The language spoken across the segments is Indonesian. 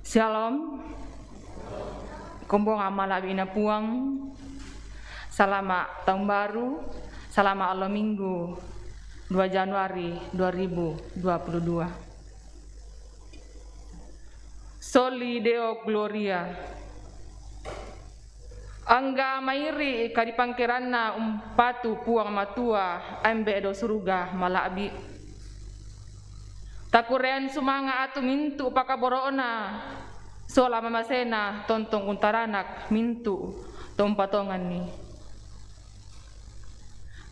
Shalom. Kumbong amal abina puang. Selamat tahun baru. Selamat Allah Minggu 2 Januari 2022. Soli Deo Gloria. Angga mairi kadipangkiranna umpatu puang matua ambe do surga malabi. Takurean sumanga atu mintu pakaboroona sola mamasena tontong untaranak mintu tompatongan ni.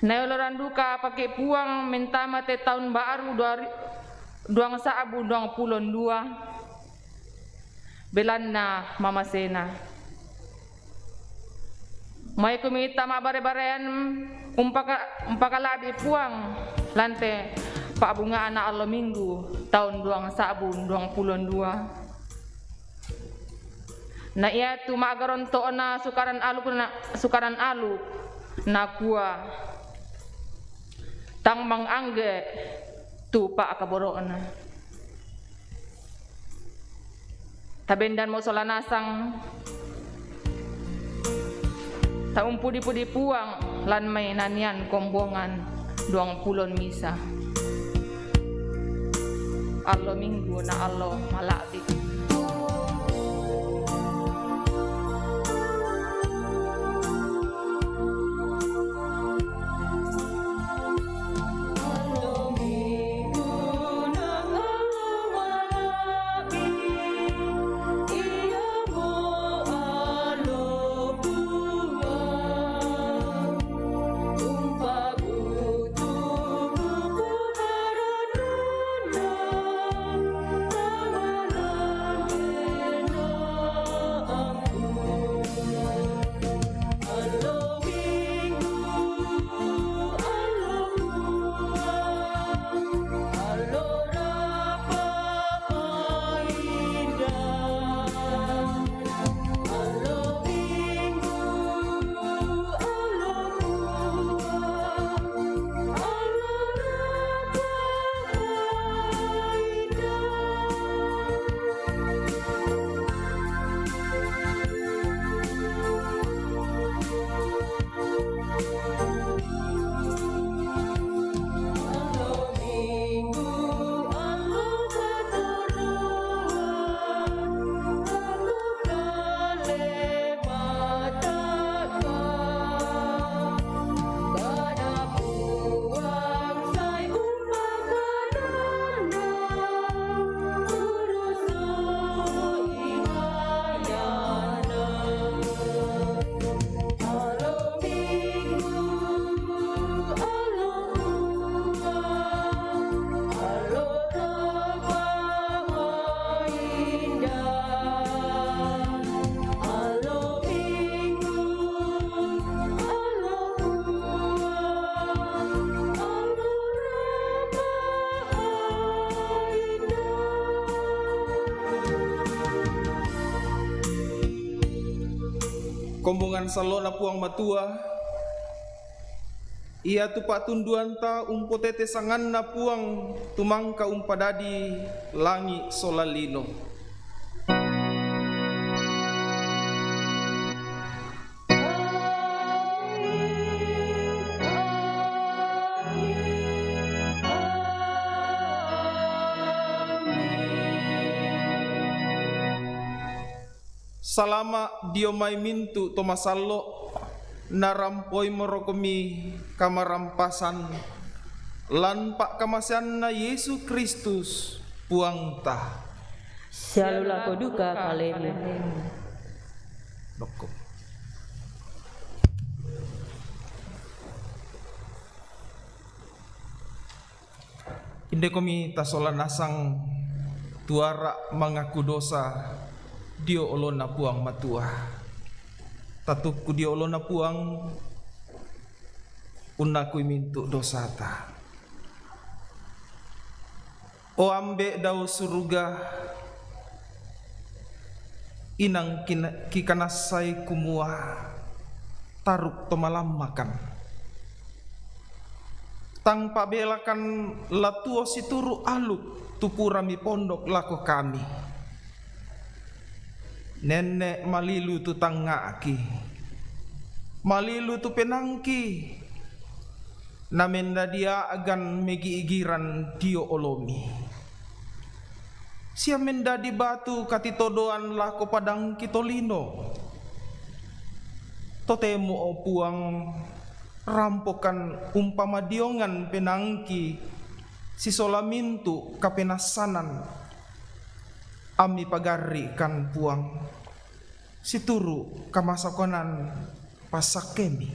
Naoloran duka pakai puang mentama te tahun baru 2022 belanna mamasena. May kumita mabare-barean umpakalabi puang lante paabunga anak Allah Minggu tahun 2022. Na iya tu magaron to na sukaran alu na kuah tang mangangge tu pa akaboroona. Tabendan mo solanasang taung pudi-pudi puang lan may nanian kombongan 20 misa. Allah Minggu na Allah malabi. Kombongan salona puang matua ia tupak tunduan ta umpotete sanganna puang tumangka umpadadi langi solalino. Salama diomai mintu tomasallo narampoi morokomi kamarampasan lan pak kamasan na Yesus Kristus puangta. Shalula koduka kalemi. Dokko. Inde komi tasola nasang tuara mengaku dosa dio olona puang matua. Tatuku dio olona puang unaku mintu dosata. O ambe dau suruga inang kikanasai kumua taruk tomalam makan. Tang pabelakan latuo situru aluk tupurami pondok lako kami. nenek malilu tu tangaki, malilu tu penangki, namenda dia agan megi igiran dio olomi. Sia menda di batu katitodoan lako padang kitolino. Totemo o puang rampokan umpama diongan penangki si solamintu kapenasanan ami pagari kan puang situru kamasakonan pasakemi.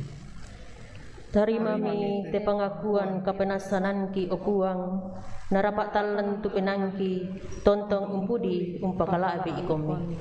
Tarimami te pengakuan kapenasanan ki opuang narapak talan tu penangki tontong umpudi umpakala abe ikomi.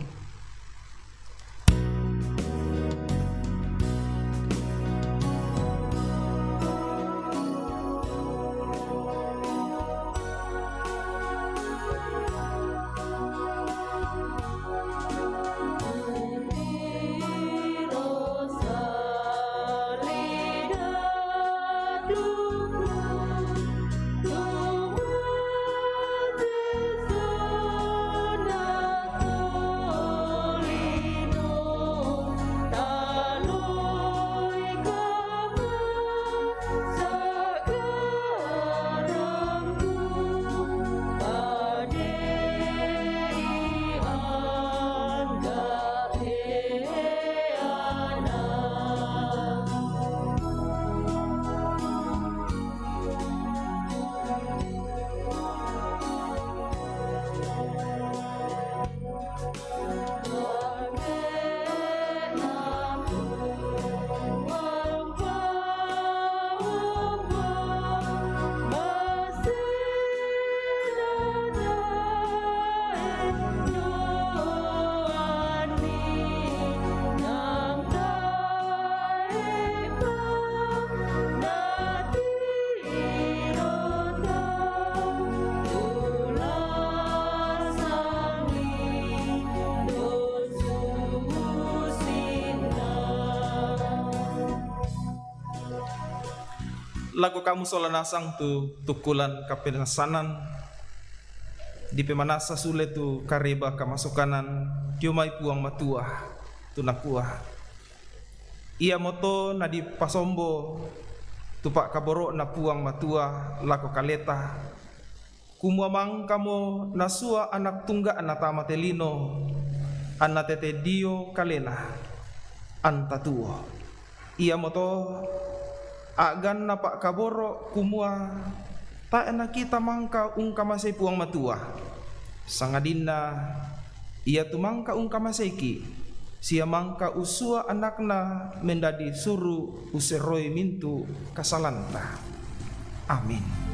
Lagu kamu solanasang tu tukulan kapenasanan di pemanasa sule tu kareba kamasukanan diomai puang matua tu nakua. Ia moto na di pasombo tupak kaboro na puang matua lako kaleta kumuamang kamo nasua anak tungga anatama telino anatete dio kalena antatuo. Ia moto agan napak kaboro kumua tak enak kita mangka ungkamasay puang matua sangadina ia tu mangka ungkamasayki sia mangka usua anakna mendadi suru useroi mintu kasalanta. Amin.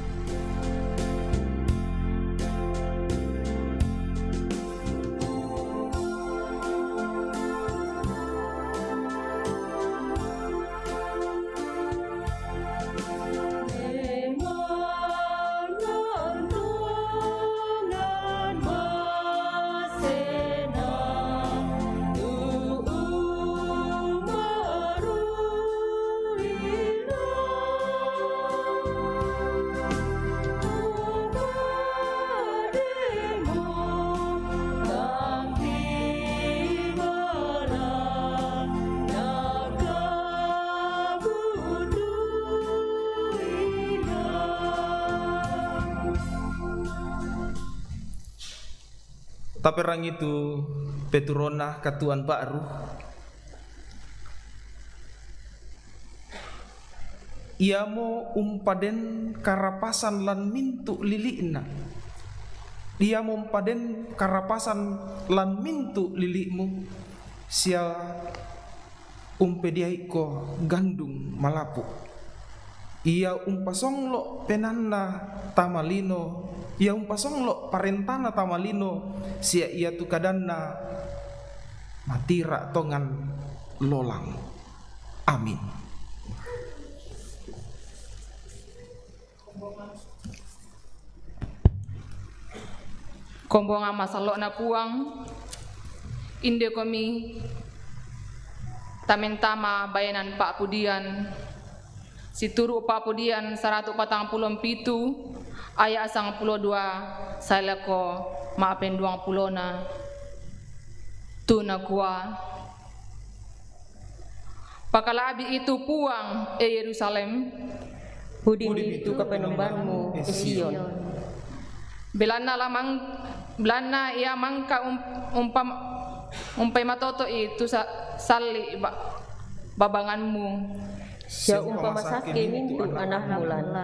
Tapi orang itu peturona katuan baru ia mo umpaden karapasan lan mintu lili'na ia mo umpaden karapasan lan mintu lili'mu sia umpediai ko gandung malapu ia umpasonglo penanna tamalino ia umpasonglo parentana tamalino sia ia tu kadanna matira tongan lolang. Amin. Kombonga masalo na puang inde komi tamentama bayanan Pak Pudian situru Pak Pudian 147 ayat 92 salako maapen 20 na tunakua. Pakalabi itu puang Yerusalem, Hudin itu kepenembanmu Sion. Belana ia mangka umpai matoto itu sali babanganmu. Sia umpama sake mintu anak mulan.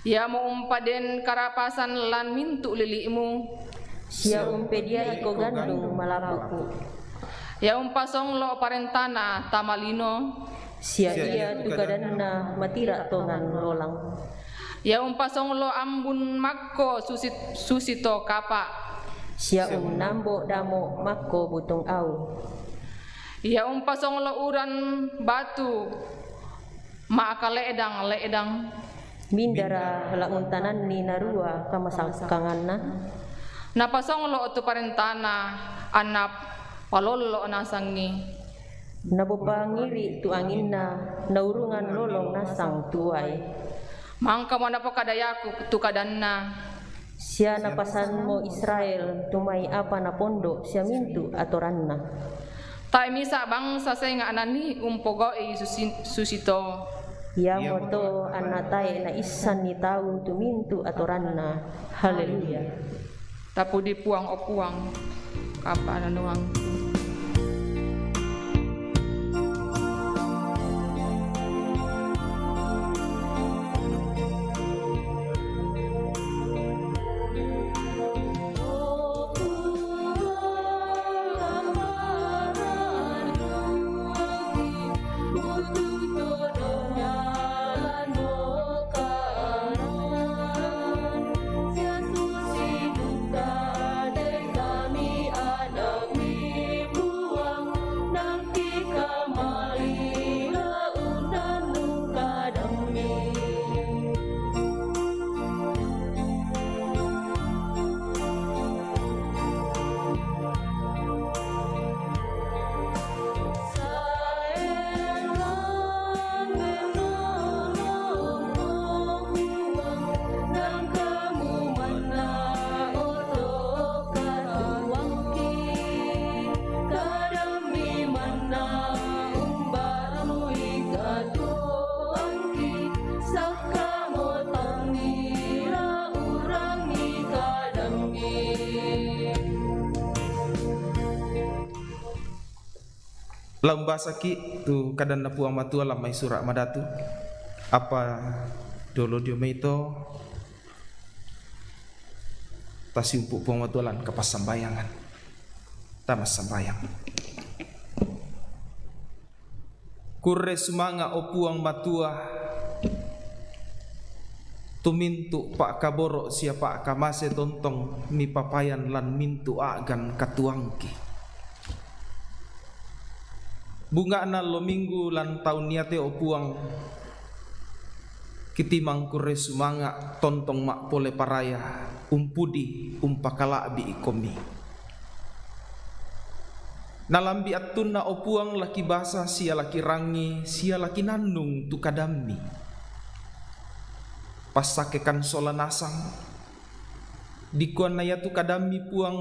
Ya mo umpaden karapasan lan mintu lilimu. Sia umpedia iko gandung malapuku. Ya umpasong lo parentana tamalino. Sia iya tukadanna matira tongan lolang. Ya umpasong lo ambun makko susito kapa. Sia nambo damo makko butong au. Ya umpasong lo uran batu maakale edang. Mindara launtanan ni narua kamasalkanganna. Napasong lo tu parentana anap palolo nasangi. Nabupangiri tu anginna naurungan lolong nasang tuai. Mangka mo napakadayaku tu kadanna. Sia napasan mo Israel tumay apa na pondo sia mintu atoranna. Tai misa bangsa saya nga anani umpogo susito. Ya moto anatay na isan ni tao tumintu atoranna. Haleluya. Tapu di puang o puang kapa nanuang. Lambasa ki tu kadan na puang matua lamai surak madatu. Apa dolo dio meito tasi upuk puang matua lan kapas sambayangan. Tamas sambayang. Kurre sumanga o puang matua tumintu pak kaboro sia pak kamase tontong mi papayan lan mintu agan katuangki. Bunga na lo minggu lan taun niate o puang kitimang kurre sumanga tontong mak pole paraya umpudi umpakalabi ikomi. Nalambi atun na o puang laki basa sia laki rangi sia laki nandung tu kadami. Pasakekan sola nasang dikuan naya tu kadami puang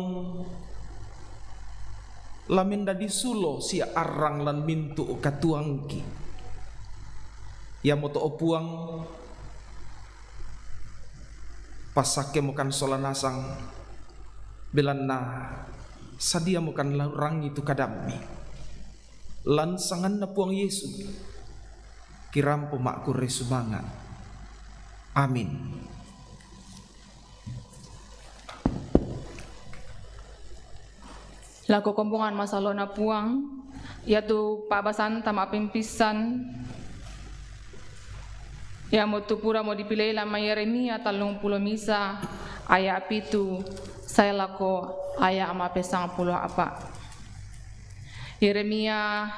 lamin dadi sulo sia arang lan mintu katuangki. Ya moto opuang pasake mokan sola nasang belanna sadia mokan rangi tu kadami. Lan sangan na puang Yesu kirampo makku resumangan. Amin. Lako kompongan masalo na puang yaitu pabasan tama pimpisan ya mo tupura mo dipilay lamang Yeremia 30 misa aya pitu saya lako aya ama pesang pulo apa Yeremia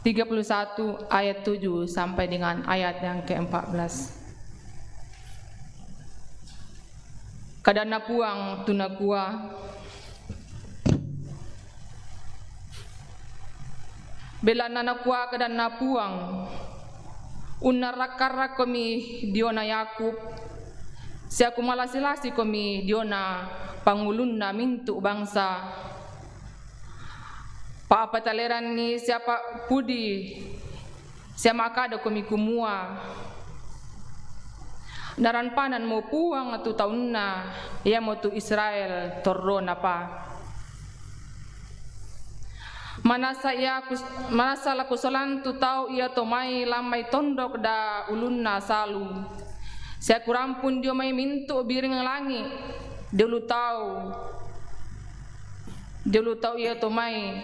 31 ayat 7 sampai dengan ayat yang ke-14. Kadana puang tunakua bela nanakwa kadan napuang unarakara komi diona Yakub siya kumalasi-lasi komi diona pangulun na mintu bangsa Paapataleran ni siapa pudi siapa akada kumikumua naran panan mo puang atu taun na ia mo tu Israel torro na pa manasa lakusolan tu tau ia to mai lamai tondok da ulun na salu saya kurampun dia mai mintu biring langi dulu tau ia to mai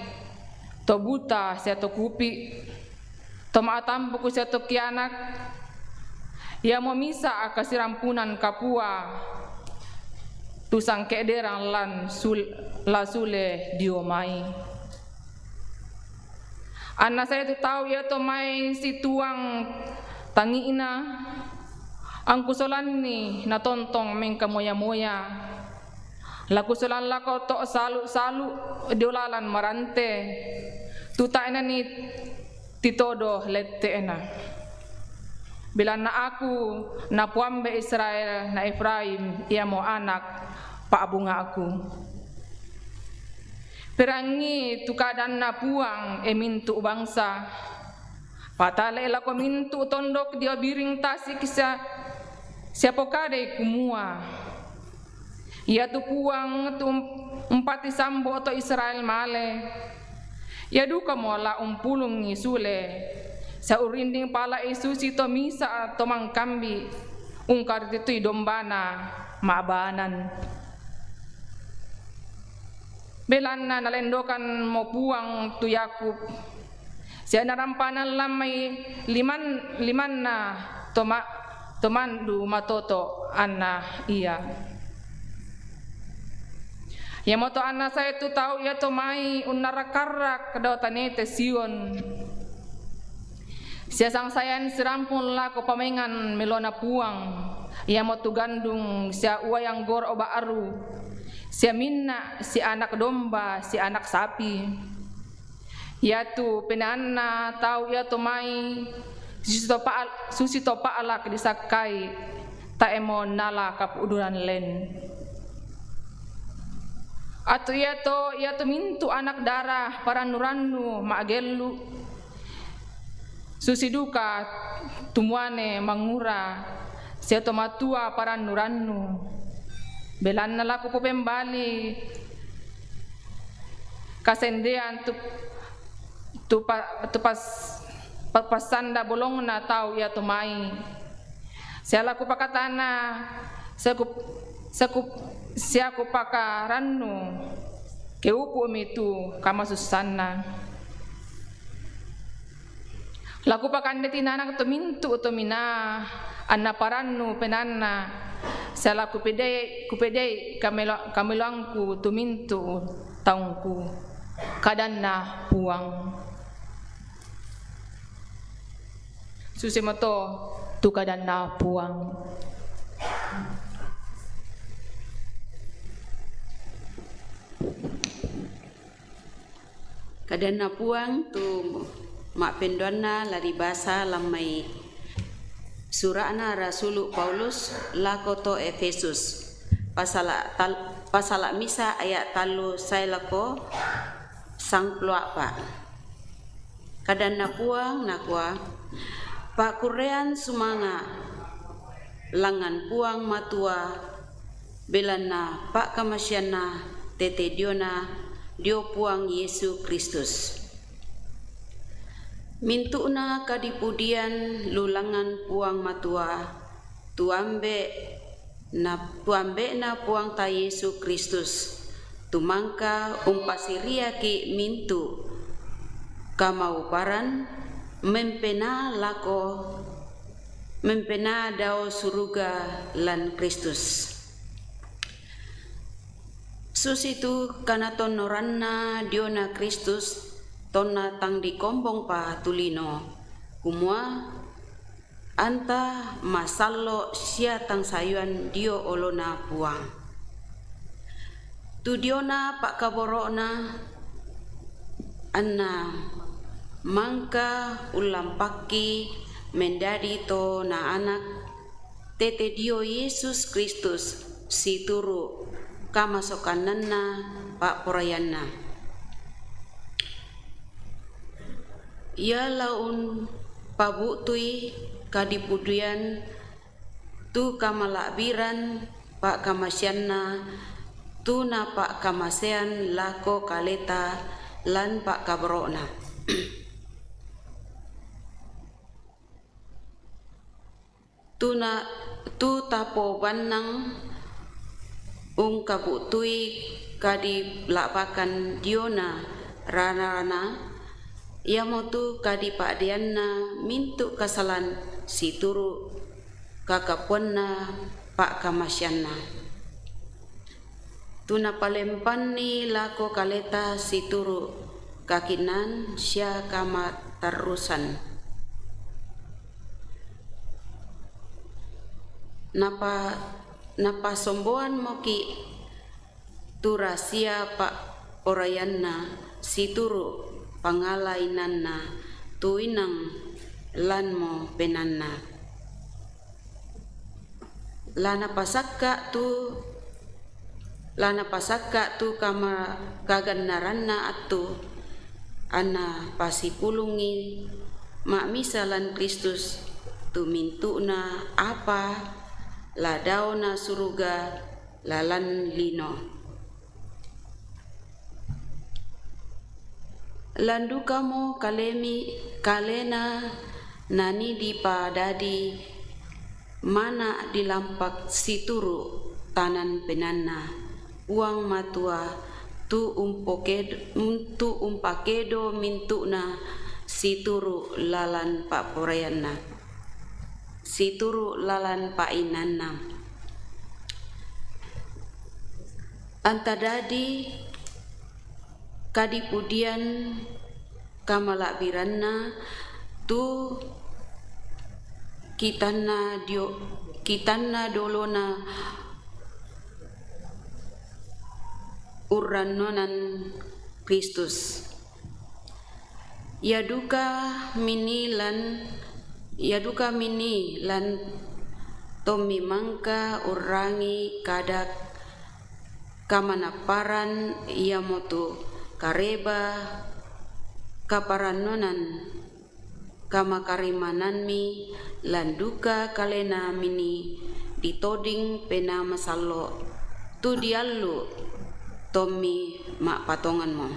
to buta saya to kupi to maatampu ku saya to kianak ia mo misa akasirampunan kapua tu sangke derang lan lasule dio mai anak saya tu tahu ia to mai si tuang tangiina ang kusolan ni natontong mengka moya-moya lakusolan lako to salu diolalan marante tuta ena ni titodo lette ena bila na aku na puambe Israel na Efraim ia mo anak paabunga aku perangi tukadan na puang emintu bangsa patale lako mintu tondok dia biring tasik siapa kade kumua ia tu puang tu empati sambo to Israel male ia duka mola umpulung isule sa urinding pala isu si to misa to mangkambi ungkar itu dombana maabanan belanna nalendokan mo puang tu Yakub siya narampanan lamay liman na tomandu matoto anna iya ya moto anna saya tu tahu ya to mai unarakarak kedaw tanete Sion siya sang sayan sirampun la ko pamengan melona puang ya moto gandung siya uwayang gor oba aru siya minna si anak domba si anak sapi ya tu penanna tahu ya to mai susi topa alak disakai ta emo nala kapuduran len atau ya to mintu anak darah para nurannu maagelu susi duka tumuane mangura sia to matua para nurannu belan nalaku po pembali kasendean tu pasanda bolong na tau ya to mai sia laku pakatana siya ko pakaranno keupo mitu kamasusanna laku pakande tinanak to mintu to mina anna paranno penanna siya laku kupede kamilangku to mintu taungku kadanna puang susimoto tu kadanna puang kadana puang tu mak pendona lari basa lamai surana Rasulu Paulus lakoto Efesus pasala misa ayat talu sailako sang pluapa kadana puang nakwa pak kurean sumanga langan puang matua belana pak kamasyana tete diona dio puang Yesu Kristus mintuna kadipudian lulangan puang matua tuambe na puang ta Yesu Kristus tumangka umpasiria ki mintu kamauparan mempena dao suruga lan Kristus susitu kanaton noranna diona Kristus tonna tang di kombong pa tulino kumua anta masallo sia tang sayuan dio olona puang tu diona pak kaborona anna mangka ulam paki mendadi to na anak tete dio Yesus Kristus si turu kamasokananna pak porayanna ia laun pabutui kadipudian tu kamalakbiran pak kamasyanna tu na pak kamasean lako kaleta lan pak kabrona. Tu tapo banang kabutui kadi lapakan diona rana-rana ia motu kadi pak dianna mintu kasalan situru kakapuanna pak kamasyanna. Tuna palempani lako kaleta situru kakinan sya kama tarusan. Napa somboan moki tu rahasia pak orayanna situru pangalainanna tu inang lanmo penanna. Lana pasakka tu kama kagannaranna atu ana pasipulungi mak misalan Kristus tu mintuna apa ladaona suruga lalan lino. Landu kamu kalena nani dipadadi mana dilampak situru tanan penanna uang matua tu umpakedo mintuna situru lalan pak porayanna situru lalan pak inanna antadadi kadipudian kamalakbiranna tu kitanna dolona urranonan Kristus. Yaduka mini lan tommi mangka urangi kadak kamanaparan ia motu kareba kaparanonan kamakarimananmi lan duka kalena mini ditoding pena masallo tu diallu tommi mak patonganmu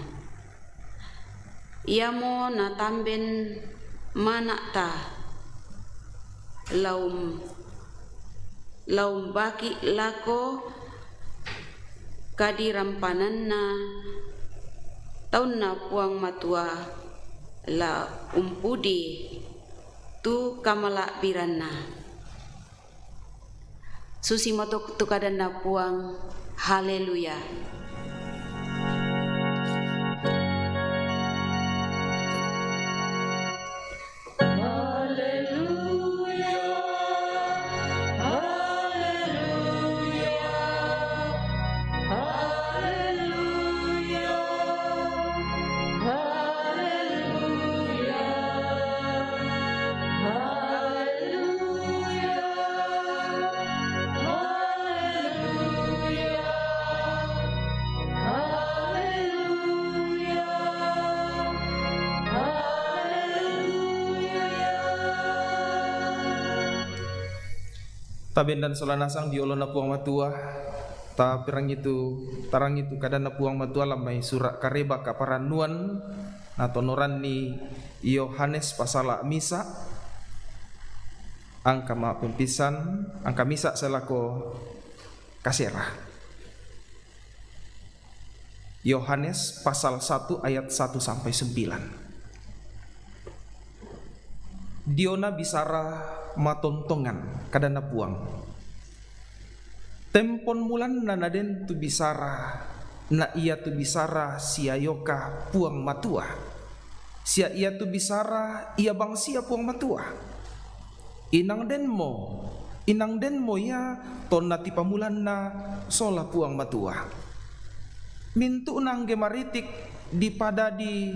iamo natamben manakta laum baki lako kadirampananna taunna puang matua la umpudi tu kamalakbiranna susi motok tukadanna puang. Haleluya. Taben dan solanasang diolona puang matua ta tarang itu kadana puang matua lamai surat kareba kaparanuan atau noran ni Yohanes pasala misa angka ma pempisan angka misa selako kasera Yohanes pasal 1 ayat 1 sampai 9. Diona bisara matontongan kadana puang tempon mulan nanaden tu bisara na ia tu bisara siayoka puang matua sia ia tu bisara ia bangsia puang matua inang denmo ya tonna tipamulan na sola puang matua mintu nang gemaritik dipadadi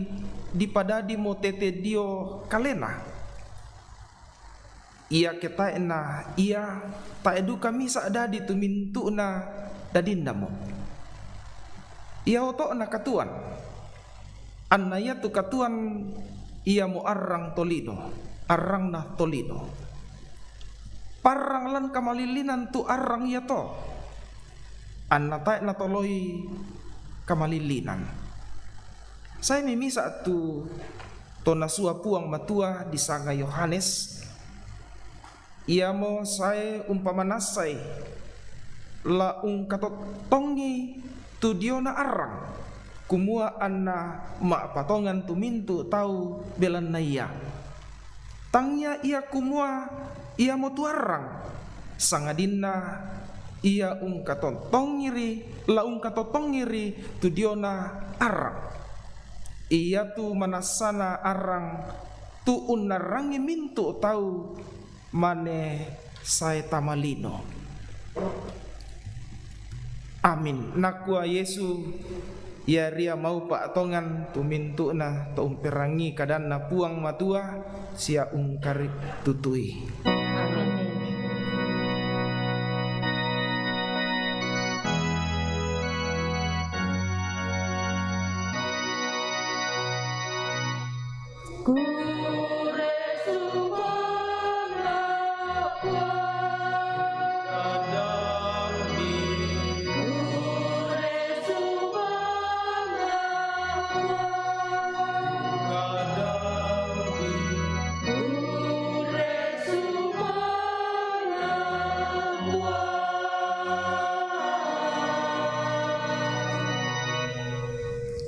mo tete dio kalena ia ketaena ia taedu kami sadadi tu mintu na dadindamo ia oto na katuan anaya tu katuan ia mo arang tolino, arang na tolino. Parang lan kamalilinan tu arang ya to. Anatay na toloy kamalilinan. Saya mimisa tu to nasua puang matua di sanga Yohanes. Ia mo saya umpamanasay la katotongi tu dio na arang. Kumua anna patongan tu mintu tau belan na iya. Tangnya ia kumua ia mo tu arang. Sangadina ia katotongiri la katotongiri tu dio na arang. Ia tu manasana arang tu unarangi mintu tau mane saya tamalino. Amin. Nakua Yesu ya ria mau patongan tu mintu na tu umperangi kadan na puang matua sia ungkari tutui. Amin.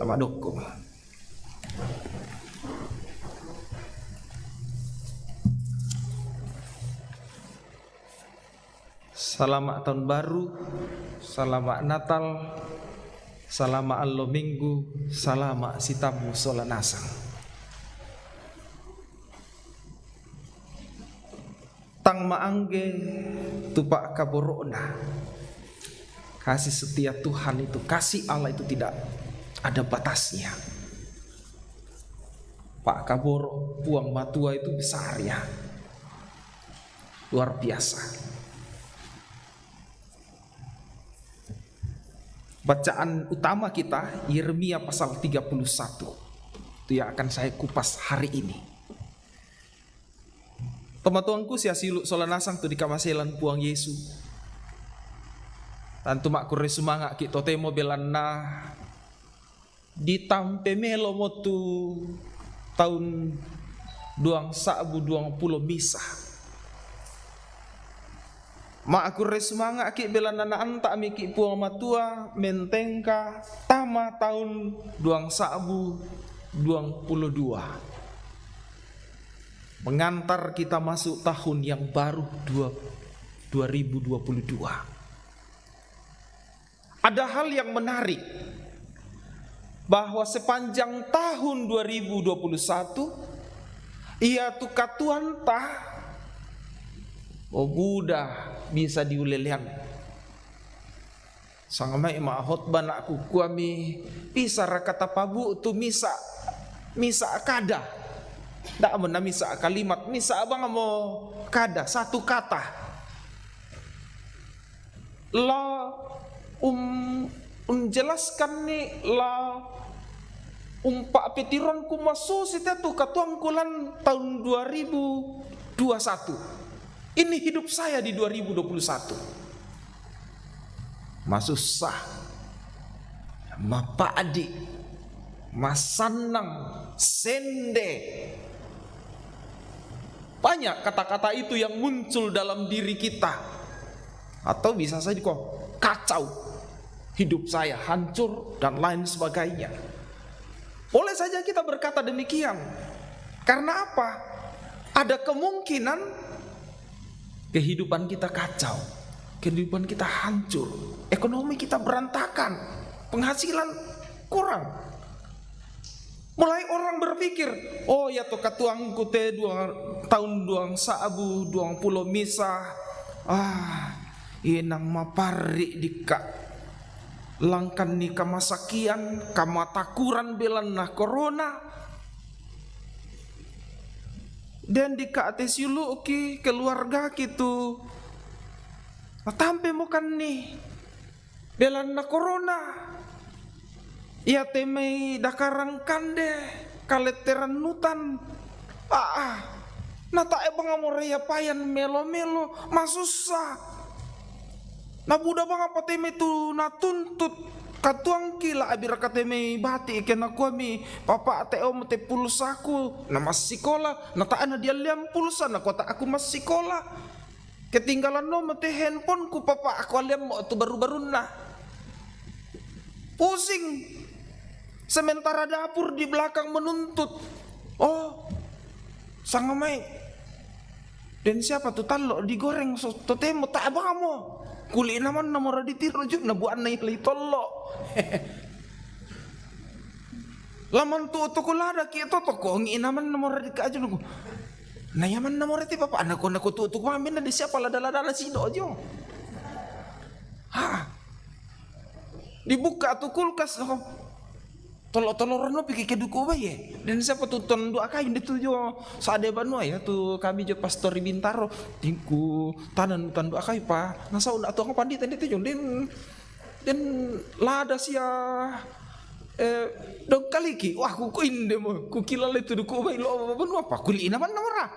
Sama doko. Selamat tahun baru, selamat Natal, selamat Allo Minggu, selamat sitamu solanasang. Tang maangge tupak kaborona. Kasih setia Tuhan itu, kasih Allah itu tidak ada batasnya. Pak Kaboro puang matua itu besar ya, luar biasa. Bacaan utama kita Yeremia pasal 31. Itu yang akan saya kupas hari ini. Teman-temanku sia silu solanasang tu di kamaselan puang Yesu. Tantu mak kure sumanga ki totemo belanna ditampe melo motu tahun duang sabu 20 misa. Ma aku resmanga ki belanana anta mi ki puang matua mentengka tama tahun duang sabu 22. Mengantar kita masuk tahun yang baru 2022. Ada hal yang menarik bahwa sepanjang tahun 2021 ia tu katuan tah Buddha bisa diulelean. Sangamai mahot banakku kuami bisa rakata pabu tu misa kada. Dak mena misa kalimat misa abang mo kada satu kata. La jelaskan ni la umpak petiron ku masuk sita tu katuang kulan tahun 2021. Ini hidup saya di 2021. Masusah, mapadi, masanang, sende. Banyak kata-kata itu yang muncul dalam diri kita. Atau bisa saja kok kacau. Hidup saya hancur dan lain sebagainya. Boleh saja kita berkata demikian. Karena apa? Ada kemungkinan kehidupan kita kacau, kehidupan kita hancur, ekonomi kita berantakan, penghasilan kurang. Mulai orang berpikir, oh ya to katuangku te tahun duang sabu 20 misa, inang mapari dika langkan ni kamasakian, kamatakuran belan nah corona. Dan di kaates yulu ki keluarga gitu tampe mo kan nih belan na corona ia temei dakarang kande kaleteran nutan. Nata bang amoreya payan melo-melo masusah. Na buda bang apa teme tu natuntut katuang kila abira kateme bati ikan aku ami papa ate om te pulsaku na mas sikola na taan na dia liam pulsa na kota aku mas sikola ketinggalan no mate handphone ku papa aku liam mo tu baru-baru na pusing sementara dapur di belakang menuntut. Oh sangamai dan siapa tuh talo digoreng so totemo tak abang mo kuli naman na mora ditirujuk na buan na ilay tolo. Laman tu kulada ki to ko ngi naman na mora dikajo ko. Na yaman na mora ti papa anak ko tu mamin na di siapa lada-lada si dojo. Dibuka tu kulkas ako. Tolok-tolok no pikir keduku baye. Dan siapa tu ton dua kayu itu jo sade banua ya tu kami jo pastori Bintaro tingku tanan dua kayu pa. Nasa una tu aku panditan itu jo den lada sia dong kali ki wah ku inde mo ku kilala itu duku bae lo banua apa kuli naman namara.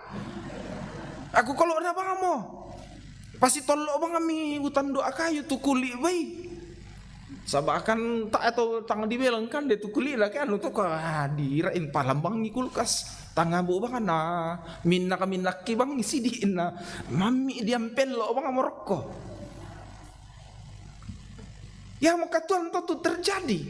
Aku kalau ada bang mo pasti tolok bang kami hutan dua kayu tu kuli bae. Sabakan tak atau tangan dibelang kan dia tu kulit lah kan untuk dirain palambang ni kulkas tangan bu bang na minna kami naki bang isi di na mami diam pelo bang amoroko ya muka tuan tu terjadi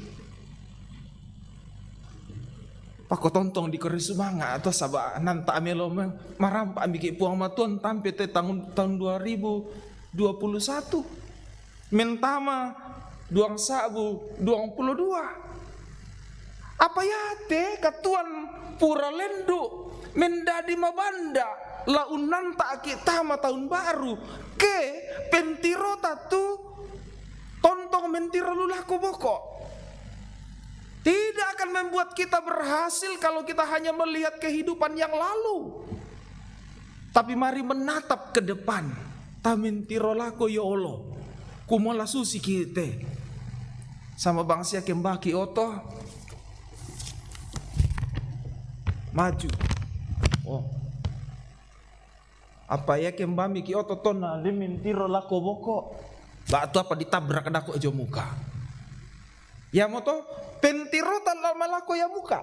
pako tontong di kori sumanga atau sabak nanta amelo marampa ambiki puang matuan tampe te tahun 2021 mentama duang sabu 22 apa ya te katuan pura lendu mendadi mabanda launan tak kita tahun baru ke pentiro tatu tontong mentiro lulah koboko tidak akan membuat kita berhasil kalau kita hanya melihat kehidupan yang lalu tapi mari menatap ke depan ta mentiro lako ya Allah kumola susi kita sama bangsa kembaki oto maju. Oh apa ya kembami ki oto tona limin tiro lako boko batu apa ditabrak dako aja muka ya moto pentiro lama lako ya muka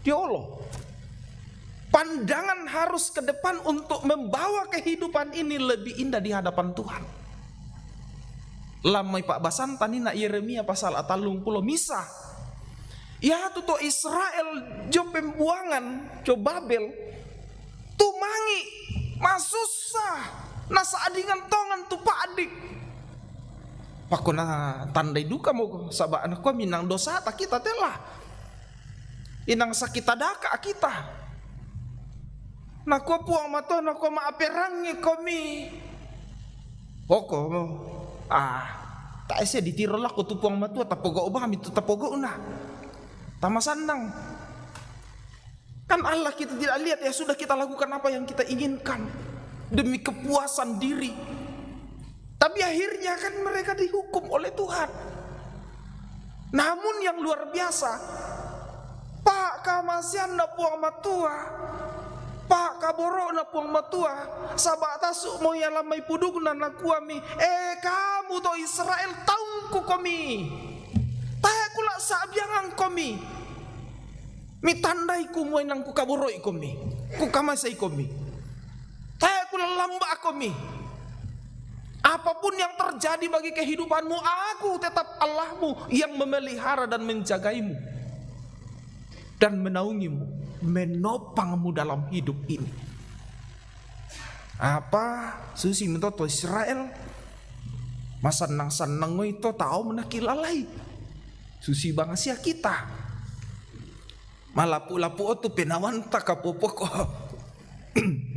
ya Allah pandangan harus ke depan untuk membawa kehidupan ini lebih indah di hadapan Tuhan. Lamai Pak Basan tani na Yeremia pasal 30 misah. Ya tu Israel jo pembuangan jo Babel. Tu mangi masusah nasa adingan tongan tu Pak adik. Pakona tandai duka mo sabak anak ko minang dosa ta kita telah. Inang sakit daka kita. Nako puang mato nako maaperangi komi. Poko tak ese ditiro lah ko tupuang matua tapogo ubah kami tu tapogo una. Tama sanang. Kan Allah kita tidak lihat ya sudah kita lakukan apa yang kita inginkan demi kepuasan diri. Tapi akhirnya kan mereka dihukum oleh Tuhan. Namun yang luar biasa, Pak kamasian na puang matua. Pak kaboro na puang matua sabak tasuk mo ya lamai puduk na nakuami kamu to Israel taungku komi tahe kula sabiangang komi mitandai ku mo nang ku kaboro komi ku kamasai komi tahe kula lamba komi apapun yang terjadi bagi kehidupanmu aku tetap Allahmu yang memelihara dan menjagaimu dan menaungimu menopangmu dalam hidup ini. Apa susi minta to Israel masanang-sanang itu tahu menakilalai susi bangsia kita malapu-lapu tu penawan tak kapopo ko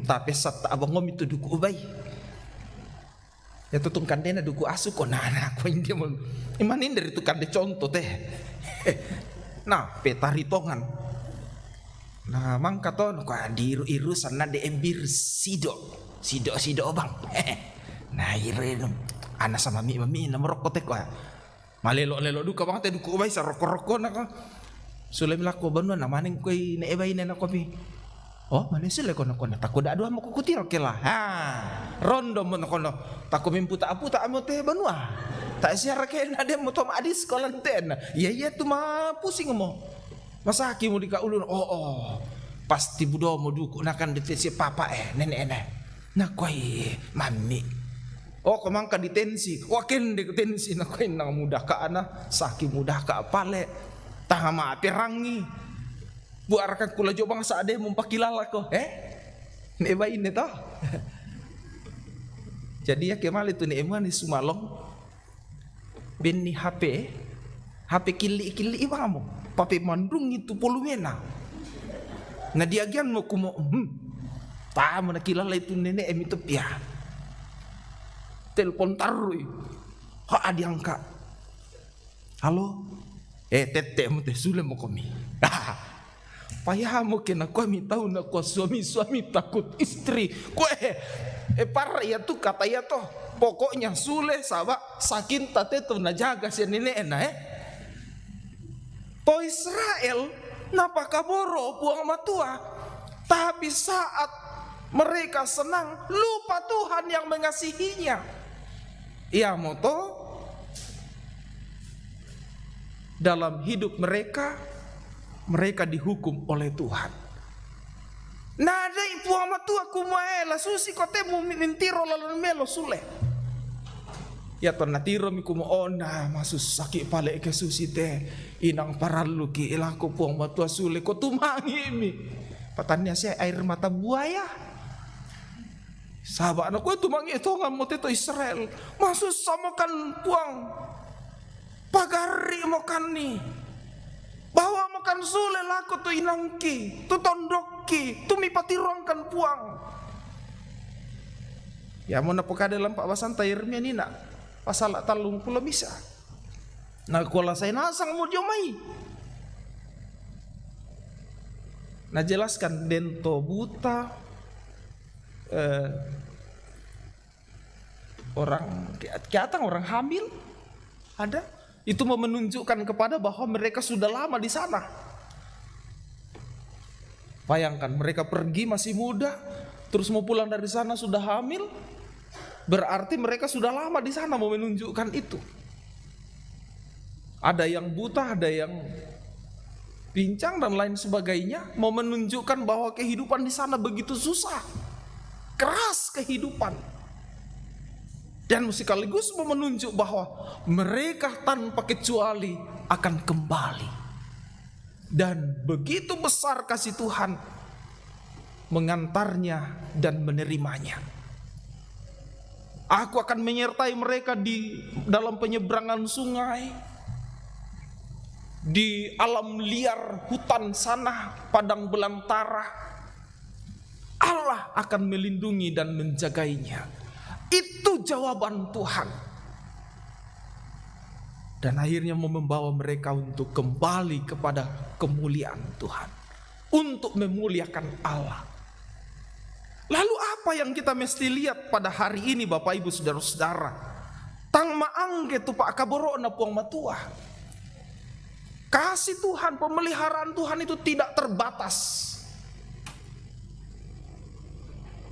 tapi sat abang ngom itu duku ubay ya tutung kandena duku asu ko nana ko hindi mo imanin dari tu kande contoh teh nah petaritongan. Nah, mang katon ko diru-iru sana de embir sido bang. Nah, iru ana sama mami na merokok teh ko. Malelo-lelo duka bang teh duku bay sa rokok-rokok na ko. Sule melako banua na maning koy na ebay na kopi. Oh, maning sule kono takut dak dua mo kukutir oke lah. Ha, rondo mo kono takut mimputa amo teh banua. Tak siar ke na dem mo tom adis sekolah ten. Iya tu mah pusing mo. Masaki mo di ka ulun. Oh. Pasti budo mo duku nakan detensi papa nenek. Na koy mami. Oh, kemangka ditensi. Wakin de tensi na koy nang mudah ka ana, saki mudah ka pale. Tahama pirangi. Buarkan kula jo bangsa ade mumpakilala ko. Ne bain ne to. Jadi ya kemal itu ne eman di Sumalong. Ben ni HP kili ibamo. Pape mandung itu polumena. Na diagian mo kumo. Tama na kilala itu nenek itu ya. Telepon tarui. Ha diangkat. Halo. Tete mo te sule mo komi. Payah mo kena kami tahu na ko suami takut istri. Para ya tu kata ya toh. Pokoknya sule sabak sakin tate tu na jaga si nenek na To Israel napa kaboro buang matua. Tapi saat mereka senang lupa Tuhan yang mengasihinya. Ia moto dalam hidup mereka dihukum oleh Tuhan. Nada ipu amatua kumaela susi kote mu mintiro lalu melo sule. Ya ton natiro mi kumo ona masus sakit pale ke susi te inang paralu ki ilaku puang matua sule ko tumangi mi. Patannya saya air mata buaya. Sahabat anak ko tumangi itu ngam to Israel. Masus sama kan puang pagari mokan ni. Bawa makan sule laku tu inangki, tu tondoki, tu mi patirongkan puang. Ya mau napoka dalam Pak Basan tayirnya ni nak pasal talung pula bisa. Nah kuala saya nasang mau jomai. Nah jelaskan dento buta orang kiatang orang hamil ada. Itu mau menunjukkan kepada bahwa mereka sudah lama di sana. Bayangkan mereka pergi masih muda, terus mau pulang dari sana sudah hamil. Berarti mereka sudah lama di sana, mau menunjukkan itu. Ada yang buta, ada yang pincang dan lain sebagainya, mau menunjukkan bahwa kehidupan di sana begitu susah. Keras kehidupan. Dan sekaligus mau menunjuk bahwa mereka tanpa kecuali akan kembali. Dan begitu besar kasih Tuhan mengantarnya dan menerimanya. Aku akan menyertai mereka di dalam penyeberangan sungai, di alam liar hutan sana, padang belantara. Allah akan melindungi dan menjagainya. Itu jawaban Tuhan. Dan akhirnya membawa mereka untuk kembali kepada kemuliaan Tuhan. Untuk memuliakan Allah. Lalu apa yang kita mesti lihat pada hari ini Bapak Ibu Saudara-saudara? Tang maangge tu Pak kaboro na puang matua. Kasih Tuhan, pemeliharaan Tuhan itu tidak terbatas.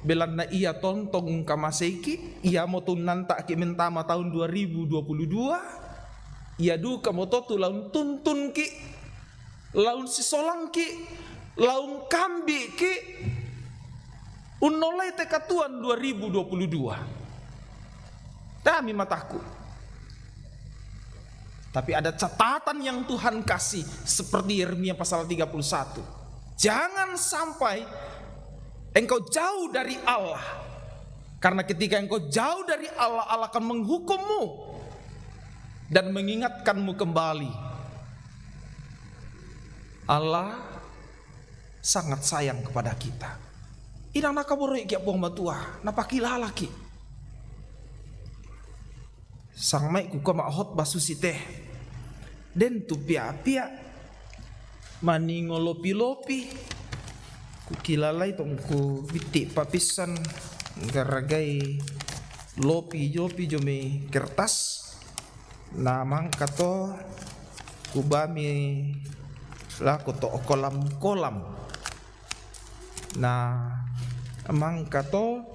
Belan na iya tontong kamaseki, ia motun nanta ki mentama tahun 2022. Ia duka mototu laun tuntun ki, laun sisolang ki, laun kambi ki. Unolai tekatuan 2022. Kami mataku. Tapi ada catatan yang Tuhan kasih seperti Yeremia pasal 31. Jangan sampai engkau jauh dari Allah. Karena ketika engkau jauh dari Allah, Allah akan menghukummu dan mengingatkanmu kembali. Allah sangat sayang kepada kita. Inang nakaboroi kia buang matua, napakila laki. Sang mai ku kama hot basusi teh. Den tu pia-pia maningo lopi-lopi. Ku kilalai tong ku biti papisan garagai lopi jome kertas. Namang kato ku bami lah ko to kolam. Nah, emang kato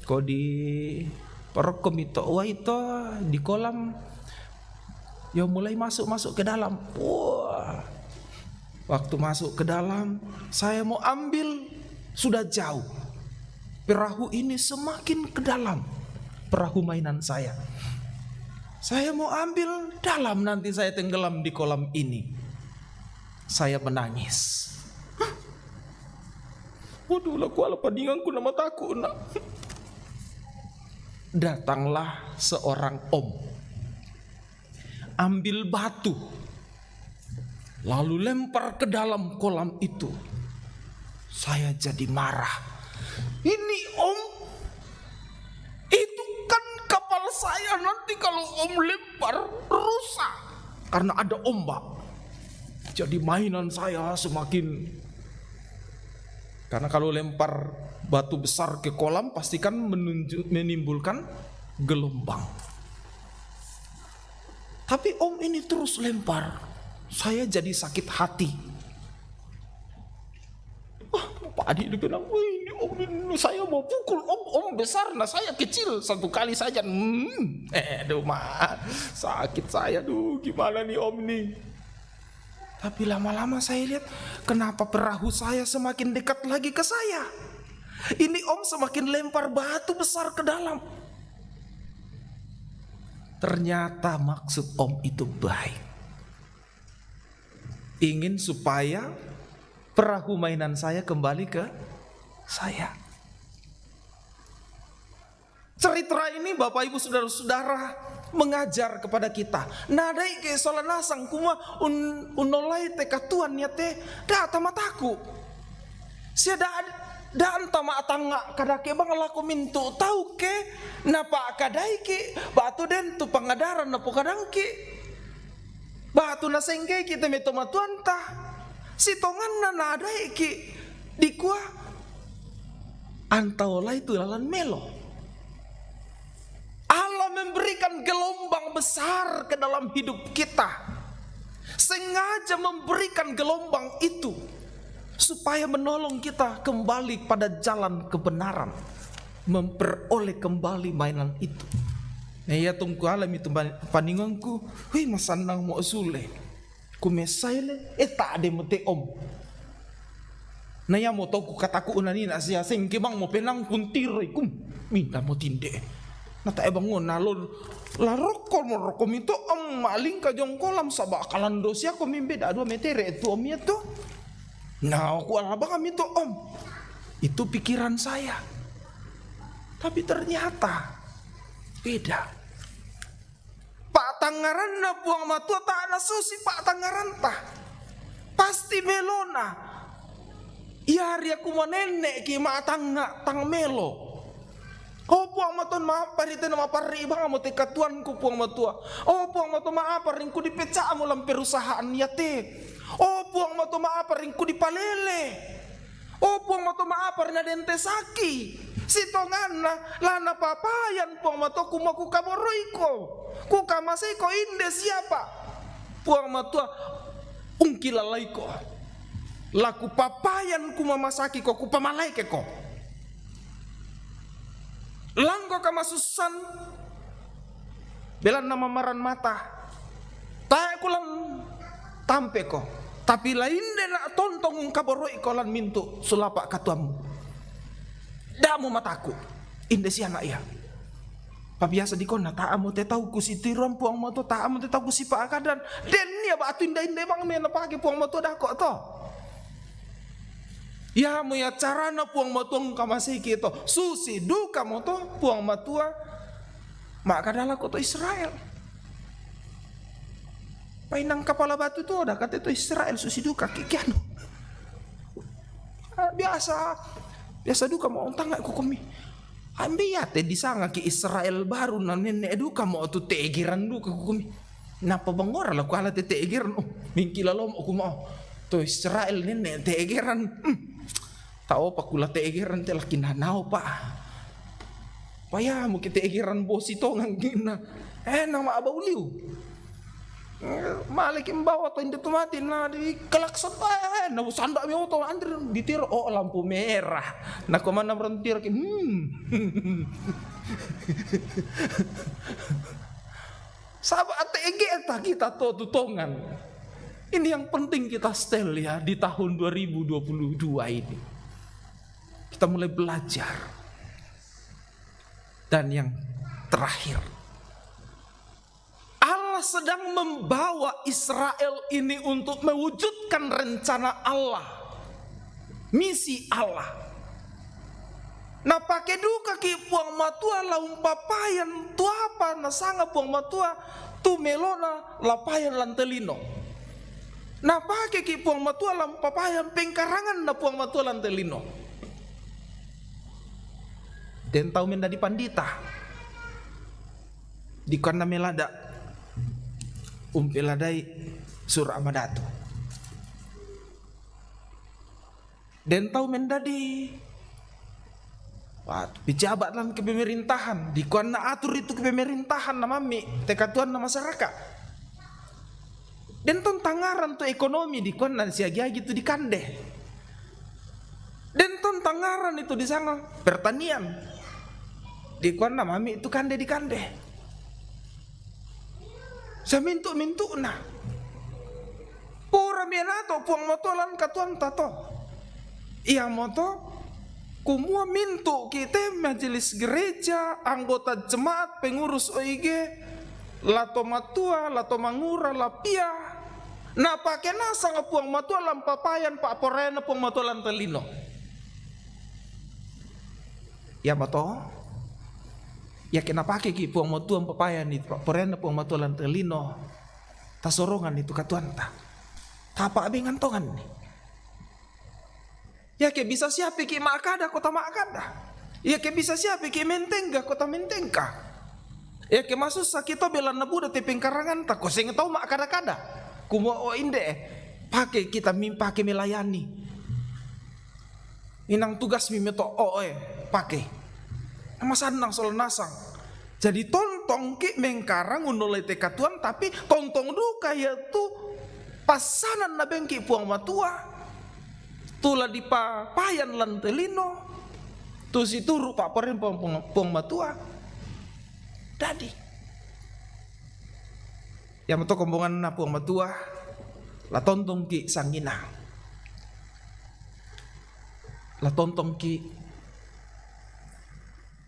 ko di perok komito itu di kolam ya mulai masuk ke dalam. Wah, waktu masuk ke dalam saya mau ambil sudah jauh. Perahu ini semakin ke dalam, perahu mainan saya. Saya mau ambil dalam, nanti saya tenggelam di kolam ini. Saya menangis. Waduh lah kuala padinganku nama takut nak. Datanglah seorang om, ambil batu, lalu lempar ke dalam kolam itu. Saya jadi marah. Ini om, itu kan kapal saya, nanti kalau om lempar rusak karena ada ombak. Jadi mainan saya semakin, karena kalau lempar batu besar ke kolam pastikan menimbulkan gelombang. Tapi om ini terus lempar, saya jadi sakit hati. Pak Adi dia bilang, ini om ini saya mau pukul om besar, nah saya kecil satu kali saja. Aduh mak, sakit saya, gimana nih om nih. Tapi lama-lama saya lihat, kenapa perahu saya semakin dekat lagi ke saya. Ini om semakin lempar batu besar ke dalam. Ternyata maksud om itu baik. Ingin supaya perahu mainan saya kembali ke saya. Cerita ini Bapak Ibu Saudara-saudara mengajar kepada kita. Nadai ke solanasang kuma unolai te katuan ya te data mataku. Sia dan tama atanga kadake bang laku mintu tahu ke napa kadai ke batu den tu pangadaran na pokadangki. Batu na sengke kita metomatuan ta. Si tongan na nadai ki dikua antaulah itu lalan melo. Allah memberikan gelombang besar ke dalam hidup kita, sengaja memberikan gelombang itu supaya menolong kita kembali pada jalan kebenaran, memperoleh kembali mainan itu. Nah ya tungku alam itu paninganku, hui masanang mo sule. Kumesaile tak ada mete om. Naya mo to ku kataku unani na siya sing kibang mo penang kuntiroy kum minta mo tinde. Nata ebang mo nalon la rokol mo rokom itu om maling ka jong kolam sabak kalando siya ko mimbe da 2 meter itu om itu. Nah aku alaba kami to om. Itu pikiran saya. Tapi ternyata beda. Pak Tangaran na buang matua tak ada susi Pak Tangaran ta. Pasti melona. Iari aku nenek ki matang na tang melo. Oh buang matua maaf parite nama pari bang mo te katuanku buang matua. Oh buang matua maaf paringku dipecah mo lam perusahaan ya te. Oh buang matua maaf paringku dipalele. Oh buang matua maaf parina dente saki. Si tonganna lana papayan puang matua kumaku kamoroiko. Ku kamasay ko inde siapa? Puang matua ungkilalay ko. Laku papayan ku mamasaki ko, ku pamalay ke ko. Langgo kamasusan belan nama maran mata. Tae kulang tampe ko. Tapi lain de na tontong kaboroi ko lan mintu sulapak katuamu. Damu mataku. Inde si anak ya. Pabiasa di kona taamo te tahu ku si tiron puang moto taamo te tahu ku si paakadan den ya ba atu inda bang mena pagi puang moto dah kok to. Ya mo ya carana puang moto kamasi kito susi duka moto puang matua mak kadala ko to Israel. Painang kepala batu tu dah kata to Israel susi duka kikiano. Biasa duka mau ontang ku kumi. Ambiate disanga ki Israel baru na nenek duka mo tu tegiran duka kumi. Napa bangora la kuala te tegiran mingkila lom aku mau to Israel nenek tegiran. Tao pa kula tegiran te laki nanao pa. Paya mo ki tegiran bosito ngang gina. Nama abauliu. Malik membawa to inde mati na di kelakson na sandak mi auto andir ditir oh lampu merah. Nah komanda berentir ki Sahabat TG eta kita to tutongan. Ini yang penting kita setel ya di tahun 2022 ini. Kita mulai belajar. Dan yang terakhir, Allah sedang membawa Israel ini untuk mewujudkan rencana Allah, misi Allah. Nah pakai duka ki puang matua laung papayan tu apa na sanga puang matua tu melona lapayan lantelino. Nah pakai ki puang matua laung papayan pengkarangan na puang matua lantelino. Dan tahu menda di pandita di kana melada umpeladai surah amadatu. Dan tahu menda di pejabat dalam kepemerintahan di kana atur itu kepemerintahan namami tekatuan na masyarakat. Dan tantangaran tu ekonomi di kana siagia gitu di kande. Dan tantangaran itu di sana pertanian. Di kana mami itu kande di kande. Sa mintu na. Pura menato puang motolan katuan tato. Iya moto kumua mintu kita majelis gereja, anggota jemaat, pengurus OIG, lato matua, lato mangura, lapia. Nah pakai nasa puang matua lampapayan pak porena puang matua lantelino. Ya moto. Ya kena pakai ki puang matua papayan itu pak porena puang matua lantelino. Tasorongan itu katuan ta. Tapa abingan tongan nih. Ya ke bisa siapa ki makada kota makada. Ya ke bisa siapa ki mentengga kota mentengka. Ya ke masuk sakito bela nabuda te pengkarangan ta ko sing tau makada-kada. Kumo o inde pakai kita pakai melayani. Inang tugas mi meto pakai. Nama sanang sol nasang. Jadi tontong ki mengkarang unolai te katuan tapi tontong duka yaitu pasanan na bengki puang matua. Tula di papayan lantelino tu si turu pak poren puang matua dadi yang betul kombongan na puang matua la tontong ki sangina la tontong ki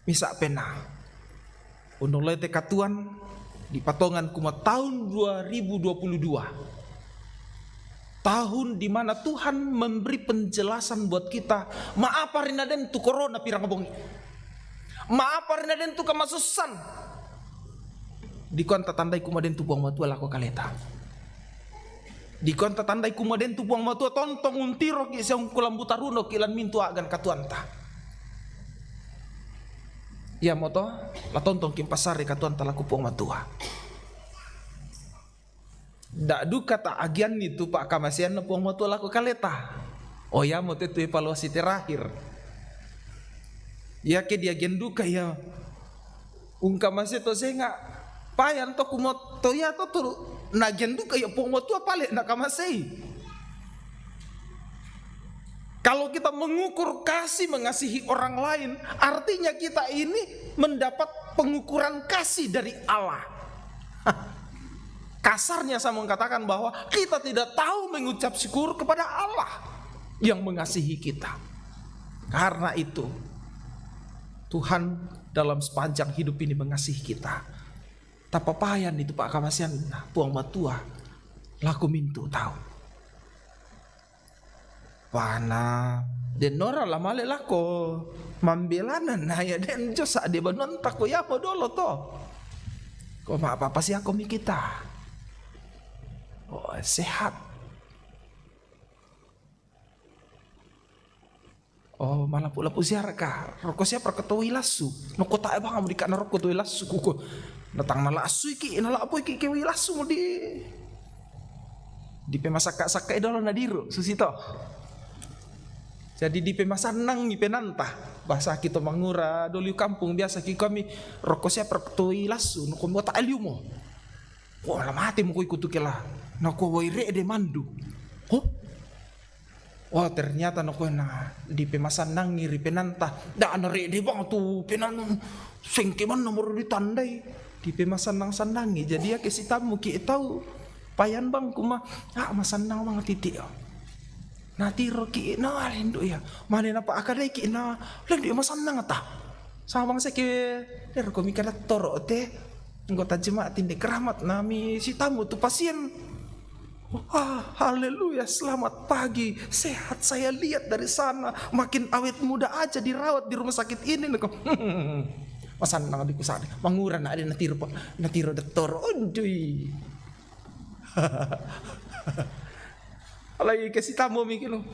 misa pena undang lete katuan di patongan kuma tahun 2022 tahun di mana Tuhan memberi penjelasan buat kita. Maaf parina den tu corona pirang bongi. Maaf parina den tu kamasusan. Di konta tandai kumaden tu buang matua lako kaleta. Di konta tandai kumaden tu buang matua tontong untiro ki siang kulam butaruno kilan mintu agan katuanta. Ya moto la tontong kim pasare katuanta lako buang matua. Dak duka tak agian itu pak kamasian na puang matua lako kaleta. Oh ya mau itu evaluasi terakhir. Ya ke dia genduka ya. Ungka masih to senga payan to kumot to ya to tu na genduka ya puang matua pale na kamasei. Kalau kita mengukur kasih mengasihi orang lain, artinya kita ini mendapat pengukuran kasih dari Allah. Kasarnya saya mengatakan bahwa kita tidak tahu mengucap syukur kepada Allah yang mengasihi kita. Karena itu Tuhan dalam sepanjang hidup ini mengasihi kita. Tapapayan itu pak kamasian puang matua laku mintu tahu. Pana den nora lamale lako mambelanan na ya den josa de banon tako ya podolo to. Ko apa sih aku kita. Oh, sehat. Oh, malah pula pusiar ka. Rokok siapa perketui lasu. No kota e bang di kana rokok tu lasu kuku. Datang na lasu iki, na lapo iki ke lasu mo di pemasaka-saka idolo na diro susito. Jadi di pemasanang ni penanta bahasa kita mangura dulu kampung biasa ki kami rokok siapa perketui lasu no ko ta aliumo. Wah lah mati mo ko ikutu kela. Naku waire de mandu. Oh ternyata naku na di pemasan nang ngiri penanta. Da ana re de bang tu penan sengke man nomor ditandai di pemasan nang sandangi. Jadi ya kesi tamu ki tahu payan bang kuma masan nang mga titik. Natiro ki na lendo ya. Mane na pa akadai ki na lendo masan nang ta. Sama bang seke der ko mi kana toro te. Anggota jemaat tinde keramat nami si tamu tu pasien. Haleluya, selamat pagi, sehat saya lihat dari sana, makin awet muda aja dirawat di rumah sakit ini. Masan nang di kusada, manguran na ada natiro dokter, onjoy. Lagi kasih tamu mikir lo,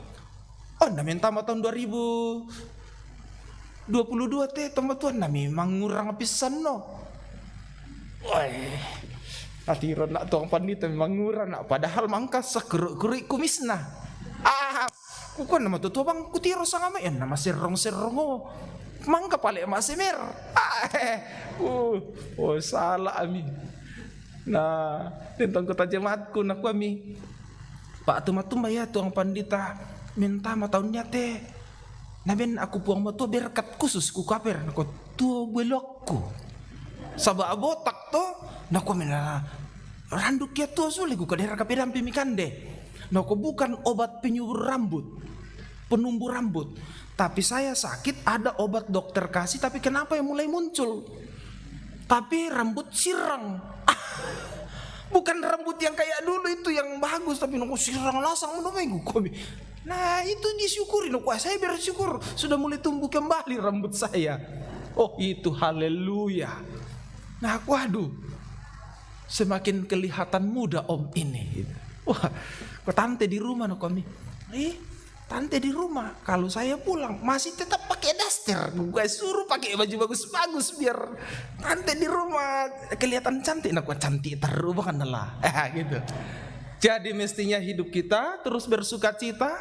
namin tamu tahun 2022 teh, tamu tuan nami mangurang pisan no. Natiro nak tuang pandita mangura nak padahal mangka sekeruk kumisna. Kukuan nama tutua bang kutiro sanga mayan nama serong mangka pale masemer. Salah ami. Nah, tentang kota jemaatku nak kami. Pak tumba ya tuang pandita minta tahunnya teh. Naben aku puang matu berkat khusus ku kaper nak tu belokku. Sabak botak to nako mina randuk ya to sulit ku kadera kapedam pimikande nako bukan obat penyubur rambut penumbuh rambut tapi saya sakit ada obat dokter kasih tapi kenapa yang mulai muncul tapi rambut sirang bukan rambut yang kayak dulu itu yang bagus tapi nako sirang lasang menomegu kobi. Nah itu disyukuri nako saya bersyukur sudah mulai tumbuh kembali rambut saya. Oh itu haleluya. Nah waduh semakin kelihatan muda om ini. Wah kok tante di rumah no kami. Tante di rumah kalau saya pulang masih tetap pakai daster. Gue suruh pakai baju bagus-bagus biar tante di rumah kelihatan cantik. Nah kok cantik terus bukan lah gitu. Jadi mestinya hidup kita terus bersuka cita.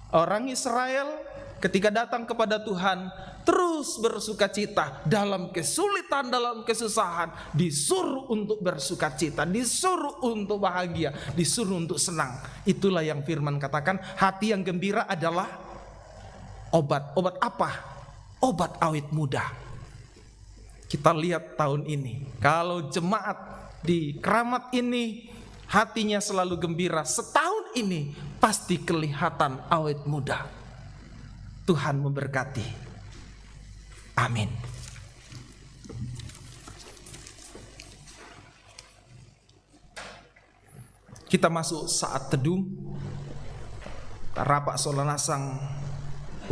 Orang Israel ketika datang kepada Tuhan terus bersuka cita dalam kesulitan, dalam kesusahan, disuruh untuk bersuka cita, disuruh untuk bahagia, disuruh untuk senang. Itulah yang firman katakan, hati yang gembira adalah obat. Obat apa? Obat awet muda. Kita lihat tahun ini, kalau jemaat di Keramat ini hatinya selalu gembira, setahun ini pasti kelihatan awet muda. Tuhan memberkati. Amin. Kita masuk saat teduh. Rapak solanasang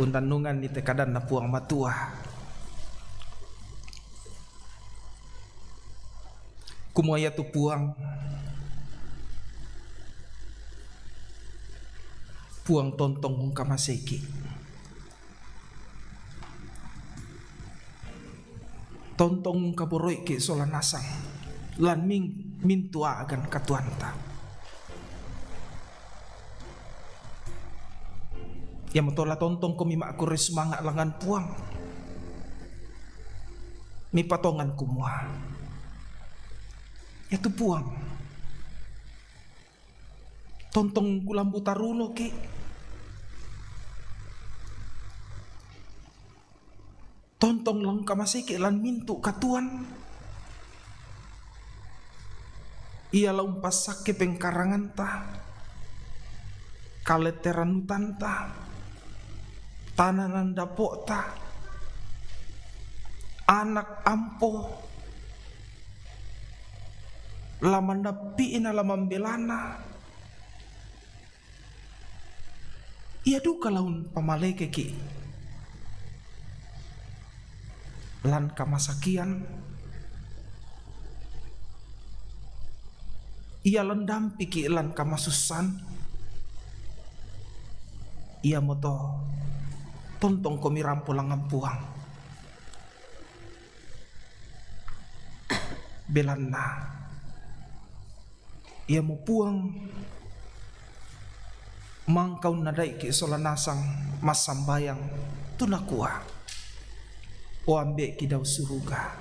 untanungan ni tekadan na puang matua. Kumaya tu puang tontong hong kamaseki. Tontong kaboroi ke solanasang lan mintua agan katuanta. Ya motola tontong ko mi makure semangat langan puang. Mi patongan kumua. Ya tu puang. Tontong kulambu taruno ki. Tontong lang kamasiki lan mintu katuan. Ia laumpas sake pengkarangan ta. Kaleteran hutan ta. Tananan dapok ta. Anak ampo. Lamanda piina lamam belana. Ia duka laun pamaleke ki. Lan kamasakian ia lendam piki lan kamasusan ia moto tontong komiram pulang puang belanda ia mau puang mangkau nadai ki solanasang masambayang tunakua o ambe kidau suruga.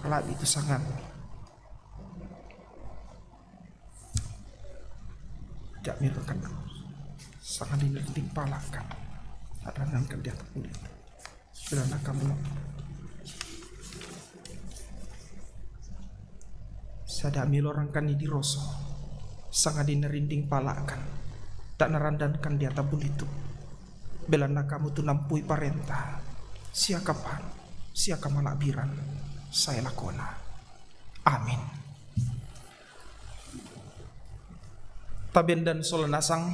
Kalab itu sangat Jak mirkan sangat dinerding palakan aranangkan dia terpulit belana kamu sada milorangkan di roso sangat dinerinding palakan tak narandankan dia tabul itu belana kamu tu nampui parenta sia kapan sia kamalabiran saya lakona amin. Taben dan solenasang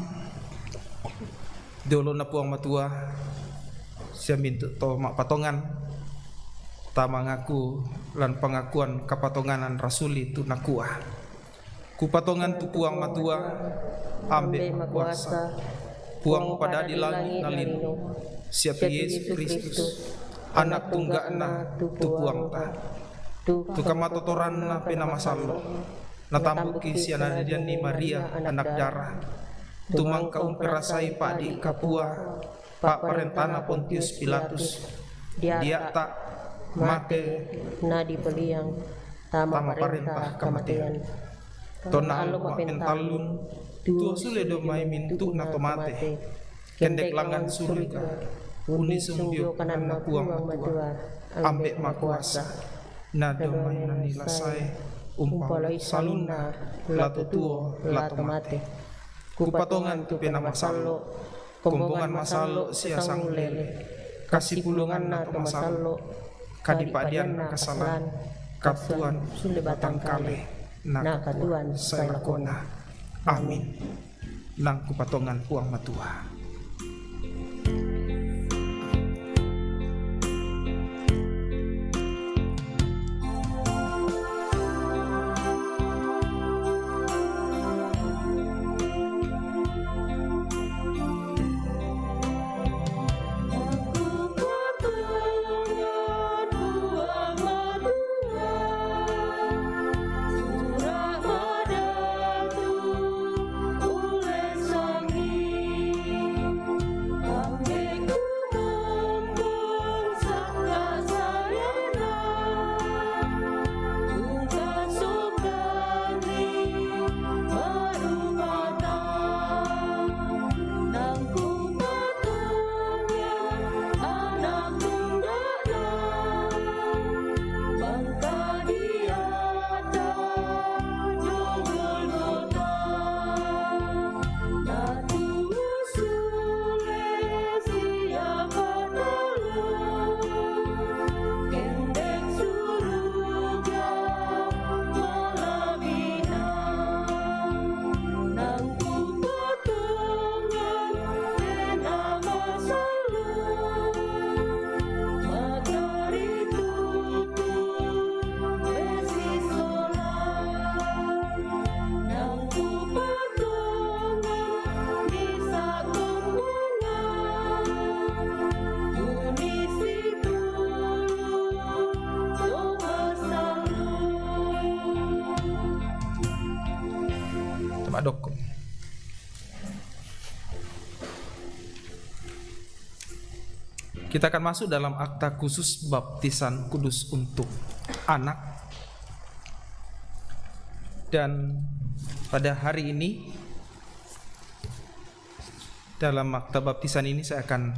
dolo na puang matua sia mintu to mak patongan tama ngaku lan pengakuan kapatonganan rasuli tu nakua ku patongan tu puang matua ambe kuasa puang pada di langit nalinu siapa Yesus Kristus anak tunggakna tu puang ta tu kamatotoran na penama sallo natambuki siana ni Maria anak darah tumang kaum perasai pak di kapua pak parentana Pontius Pilatus dia tak mate na dipeliang tama parentah kematian tona alu mapentalun tu sule do mai mintu na tomate kendek langan surga unisum bio kanan na puang matua ambek makuasa na do mai nani lasai umpalai saluna lato tuo lato mate kupatongan tu pena masalo kombongan masalo sia sang lele kasih pulungan na to masalo kadipadian na kasalan katuan sule batang kale na katuan saya lakona amin nang kupatongan puang matua. Dok. Kita akan masuk dalam akta khusus baptisan kudus untuk anak. Dan pada hari ini dalam akta baptisan ini saya akan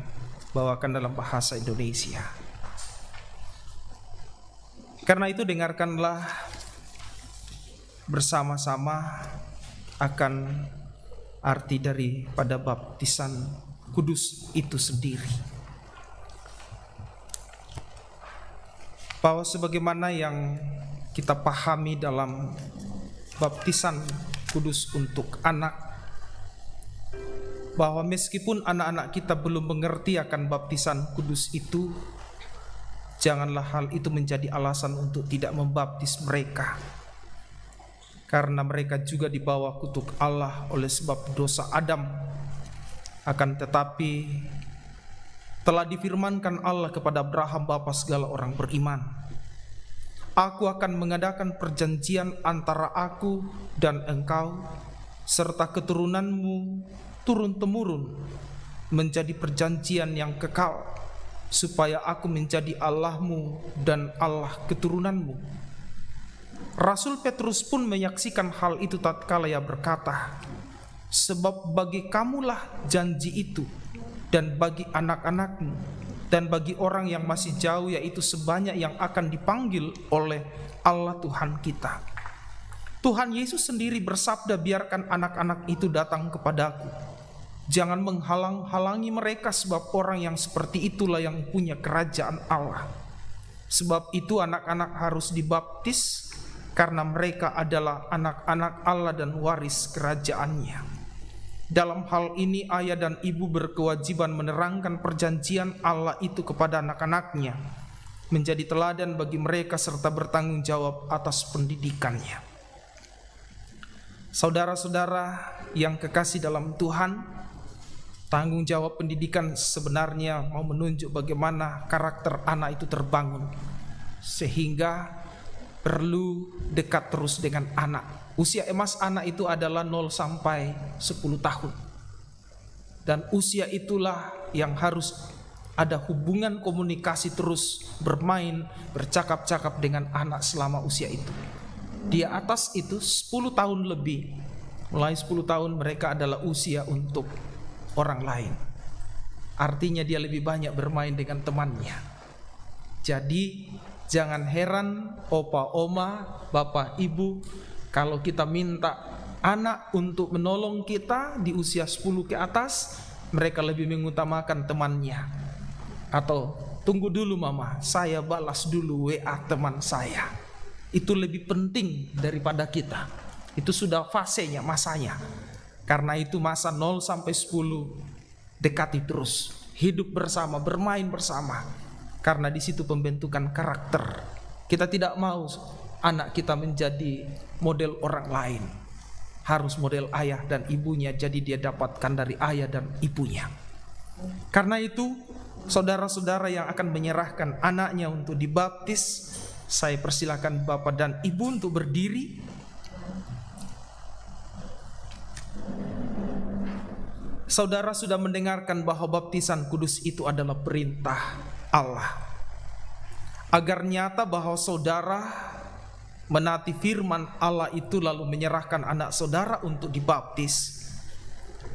bawakan dalam bahasa Indonesia. Karena itu dengarkanlah bersama-sama akan arti daripada baptisan kudus itu sendiri. Bahwa sebagaimana yang kita pahami dalam baptisan kudus untuk anak, bahwa meskipun anak-anak kita belum mengerti akan baptisan kudus itu, janganlah hal itu menjadi alasan untuk tidak membaptis mereka. Karena mereka juga dibawa kutuk Allah oleh sebab dosa Adam. Akan tetapi telah difirmankan Allah kepada Abraham bapa segala orang beriman, Aku akan mengadakan perjanjian antara aku dan engkau serta keturunanmu turun-temurun menjadi perjanjian yang kekal, supaya aku menjadi Allahmu dan Allah keturunanmu. Rasul Petrus pun menyaksikan hal itu tatkala ia berkata, Sebab bagi kamulah janji itu, dan bagi anak-anakmu, dan bagi orang yang masih jauh, yaitu sebanyak yang akan dipanggil oleh Allah Tuhan kita. Tuhan Yesus sendiri bersabda, biarkan anak-anak itu datang kepadaku. Jangan menghalang-halangi mereka, sebab orang yang seperti itulah yang punya kerajaan Allah. Sebab itu anak-anak harus dibaptis, karena mereka adalah anak-anak Allah dan waris kerajaannya. Dalam hal ini ayah dan ibu berkewajiban menerangkan perjanjian Allah itu kepada anak-anaknya, menjadi teladan bagi mereka serta bertanggung jawab atas pendidikannya. Saudara-saudara yang kekasih dalam Tuhan, tanggung jawab pendidikan sebenarnya mau menunjuk bagaimana karakter anak itu terbangun, sehingga perlu dekat terus dengan anak. Usia emas anak itu adalah 0 sampai 10 tahun. Dan usia itulah yang harus ada hubungan komunikasi terus, bermain, bercakap-cakap dengan anak selama usia itu. Di atas itu 10 tahun lebih, mulai 10 tahun mereka adalah usia untuk orang lain. Artinya dia lebih banyak bermain dengan temannya. Jadi jangan heran opa, oma, bapak, ibu, kalau kita minta anak untuk menolong kita di usia 10 ke atas, mereka lebih mengutamakan temannya. Atau tunggu dulu mama, saya balas dulu WA teman saya. Itu lebih penting daripada kita. Itu sudah fasenya, masanya. Karena itu masa 0 sampai 10 dekati terus, hidup bersama, bermain bersama. Karena di situ pembentukan karakter. Kita tidak mau anak kita menjadi model orang lain. Harus model ayah dan ibunya, jadi dia dapatkan dari ayah dan ibunya. Karena itu, saudara-saudara yang akan menyerahkan anaknya untuk dibaptis, saya persilakan bapak dan ibu untuk berdiri. Saudara sudah mendengarkan bahwa baptisan kudus itu adalah perintah Allah. Agar nyata bahwa saudara menaati firman Allah itu lalu menyerahkan anak saudara untuk dibaptis,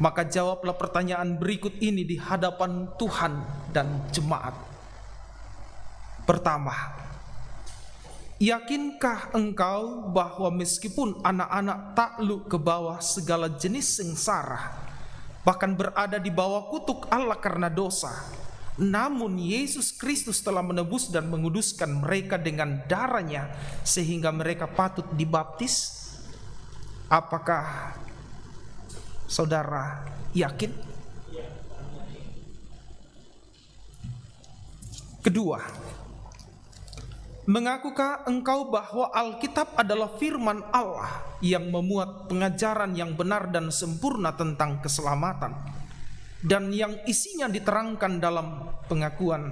maka jawablah pertanyaan berikut ini di hadapan Tuhan dan jemaat. Pertama, yakinkah engkau bahwa meskipun anak-anak takluk ke bawah segala jenis sengsara, bahkan berada di bawah kutuk Allah karena dosa, namun Yesus Kristus telah menebus dan menguduskan mereka dengan darahnya sehingga mereka patut dibaptis? Apakah saudara yakin? Kedua, mengakukah engkau bahwa Alkitab adalah firman Allah yang memuat pengajaran yang benar dan sempurna tentang keselamatan, dan yang isinya diterangkan dalam pengakuan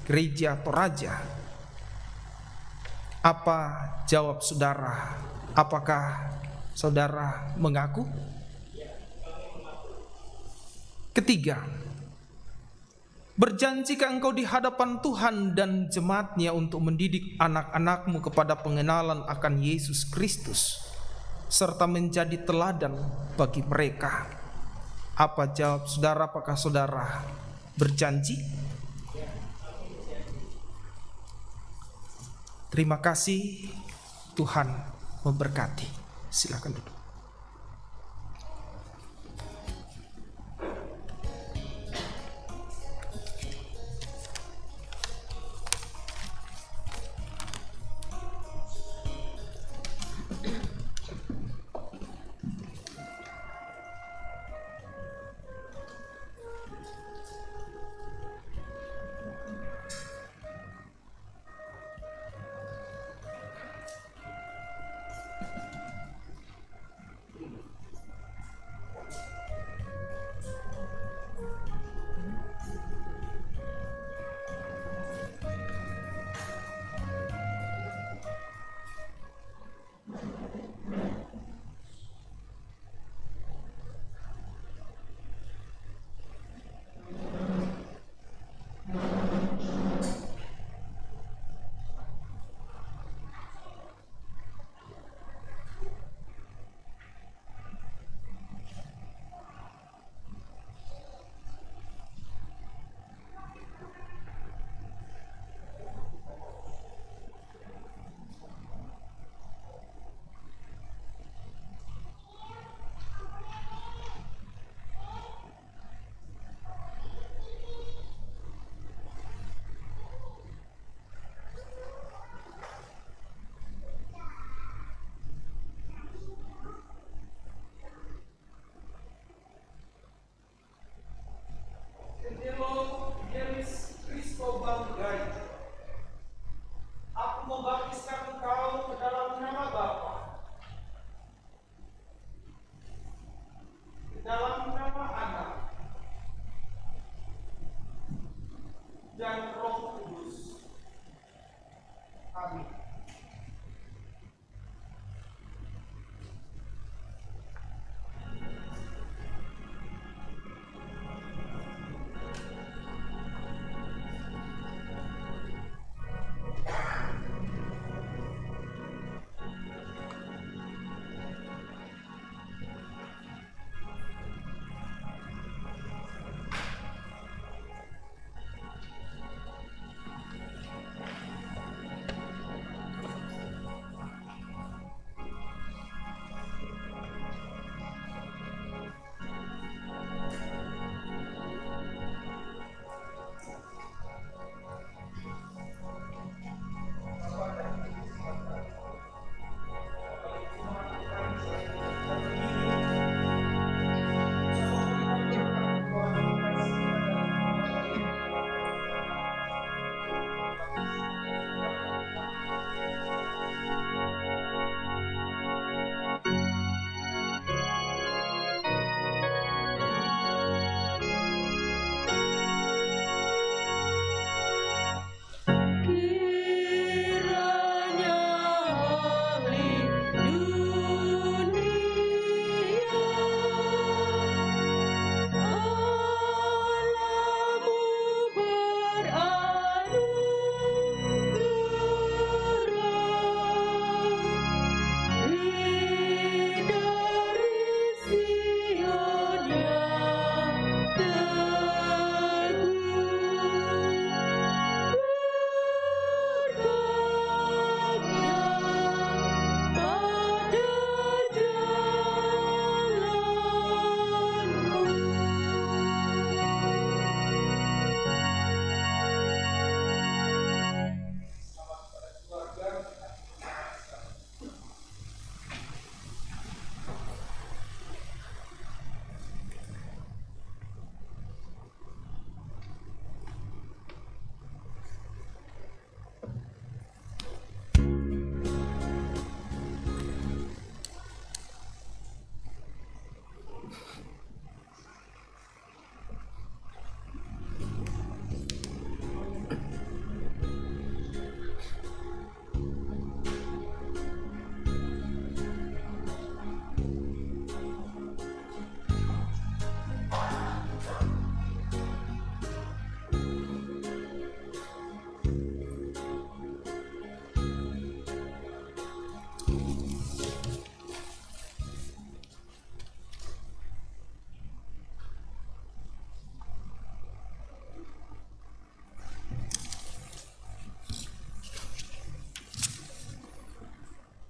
gereja Toraja? Apa jawab saudara? Apakah saudara mengaku? Ketiga, berjanjikah engkau di hadapan Tuhan dan jemaatnya untuk mendidik anak-anakmu kepada pengenalan akan Yesus Kristus serta menjadi teladan bagi mereka? Apa jawab saudara? Apakah saudara berjanji? Terima kasih, Tuhan memberkati. Silakan duduk.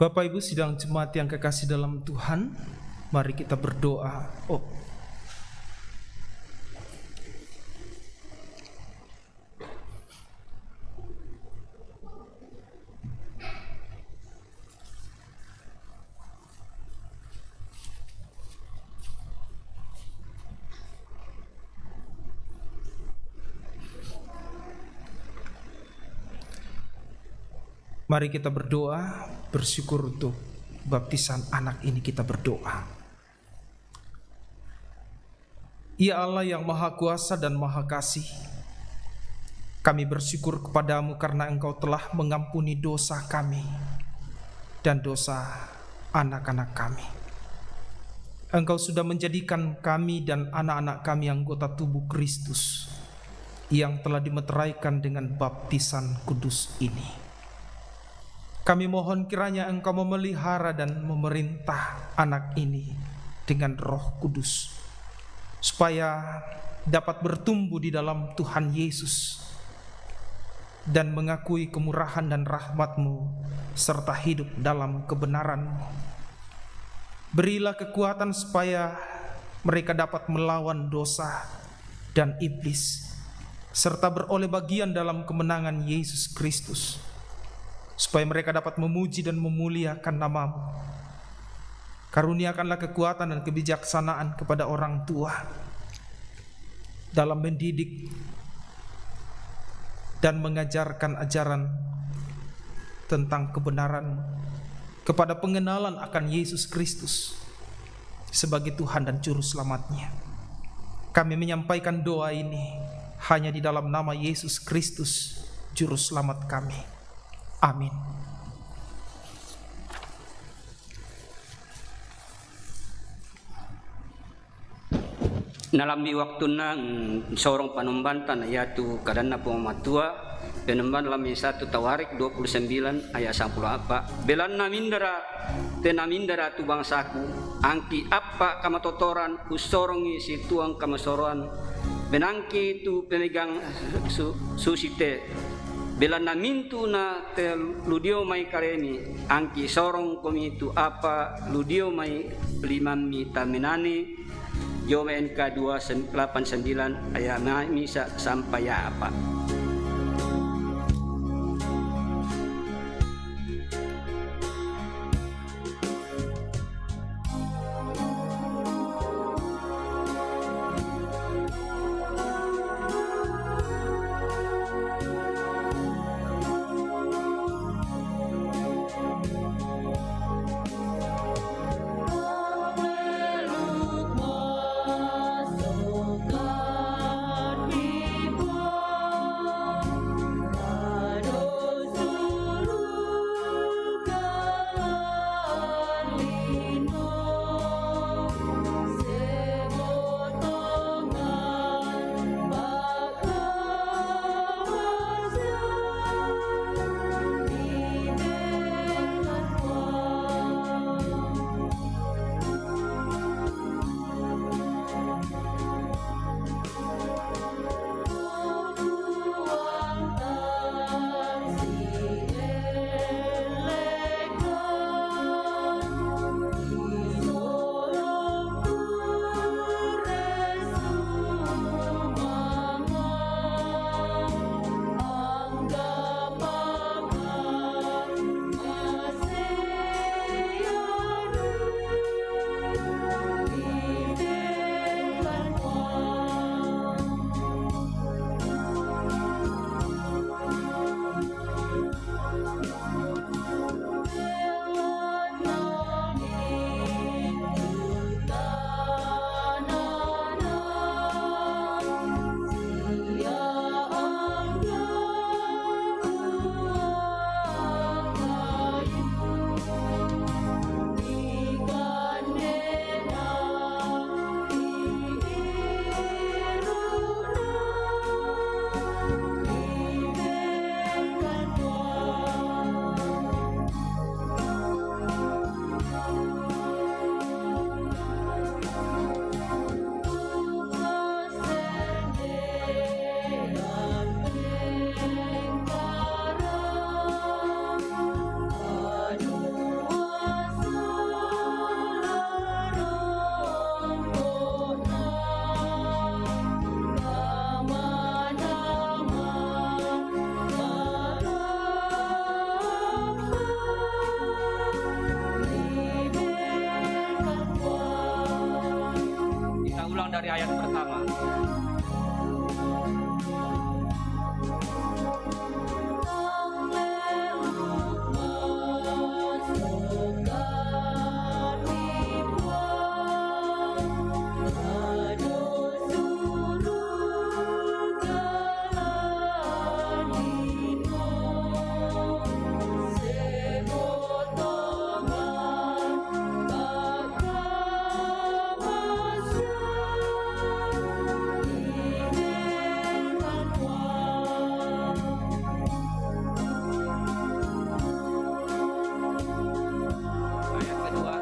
Bapak Ibu sidang jemaat yang kekasih dalam Tuhan, mari kita berdoa. Mari kita berdoa, bersyukur untuk baptisan anak ini kita berdoa. Ya Allah yang Maha Kuasa dan Maha Kasih, kami bersyukur kepadamu karena Engkau telah mengampuni dosa kami dan dosa anak-anak kami. Engkau sudah menjadikan kami dan anak-anak kami anggota tubuh Kristus yang telah dimeteraikan dengan baptisan kudus ini. Kami mohon kiranya Engkau memelihara dan memerintah anak ini dengan Roh Kudus, supaya dapat bertumbuh di dalam Tuhan Yesus dan mengakui kemurahan dan rahmat-Mu serta hidup dalam kebenaran-Mu. Berilah kekuatan supaya mereka dapat melawan dosa dan iblis, serta beroleh bagian dalam kemenangan Yesus Kristus, supaya mereka dapat memuji dan memuliakan nama-Mu. Karuniakanlah kekuatan dan kebijaksanaan kepada orang tua dalam mendidik dan mengajarkan ajaran tentang kebenaran kepada pengenalan akan Yesus Kristus sebagai Tuhan dan Juru Selamatnya. Kami menyampaikan doa ini hanya di dalam nama Yesus Kristus, Juru Selamat kami. Amin. Nalambi waktu nang sorong panumbantan yaitu kadana pematua penemban lami 1 Tawarik 29 ayat 10 belanna mindara tenamindara tu bangsaku angki apa kamatotoran usorongi si tuang kamasoroan benangki tu pemegang susite belanna mintu na te ludio mai karemi angki sorong komitu apa ludio mai limami taminani Yome NK 289 ayat misa sampai apa. dari ayat pertama. Ayat kedua.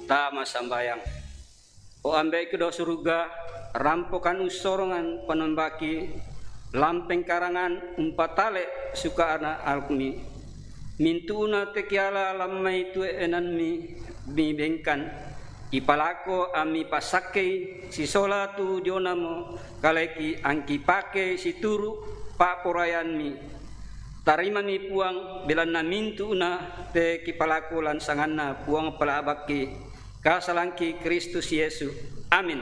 Tama sambayang. O ambek kedua surga, rampokan usorongan penembaki, lampeng karangan umpatale suka anak alkuni. Mintuna tekiala lamai tu enanmi bibengkan. Ipalako ami pasake si sola tu dionamo kaleki angki pake si turu pa porayanmi. Tarima mi puang belanna mintuna te kipalako lansanganna puang palabaki. Kasalangki Kristus Yesus. Amin.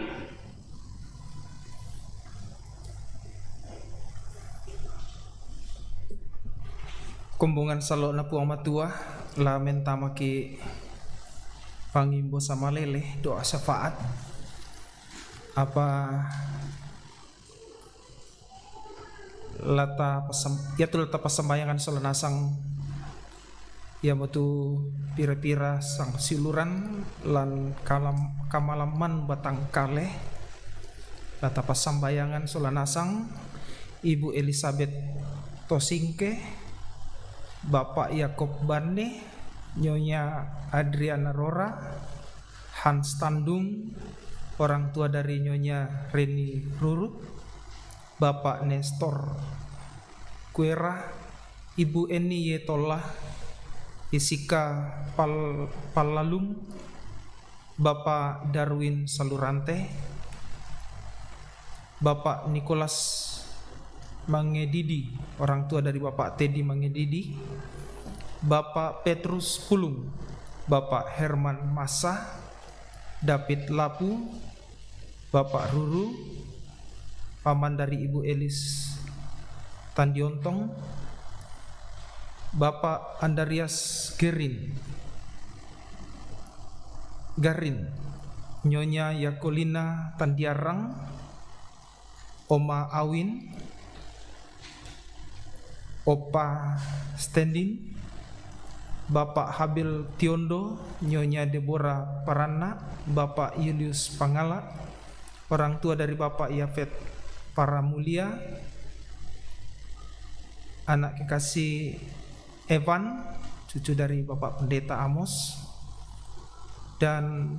Kumbungan salok na puang matua lamen tamaki pangimbo sama lele doa syafaat apa lata pasembayangan solenasang ya betu pira-pira sang siluran lan kamalaman batang kaleh lata pasambayangan solanasang Ibu Elizabeth Tosingke, Bapak Yakob Bane, Nyonya Adriana Rora, Hans Tandung, orang tua dari Nyonya Reni Ruru, Bapak Nestor Kuera, Ibu Eni Yetola, Isika Palalung, Bapak Darwin Salurante, Bapak Nicholas Mangedidi, orang tua dari Bapak Teddy Mangedidi, Bapak Petrus Pulung, Bapak Herman Massa, David Lapu, Bapak Ruru, paman dari Ibu Elis Tandiontong, Bapak Andarias Garin, Nyonya Yakolina Tandiarang, Oma Awin, Opa Standing, Bapak Habil Tiondo, Nyonya Deborah Parana, Bapak Julius Pangala, orang tua dari Bapak Yafet Paramulia, anak kekasih Evan, cucu dari Bapak Pendeta Amos, dan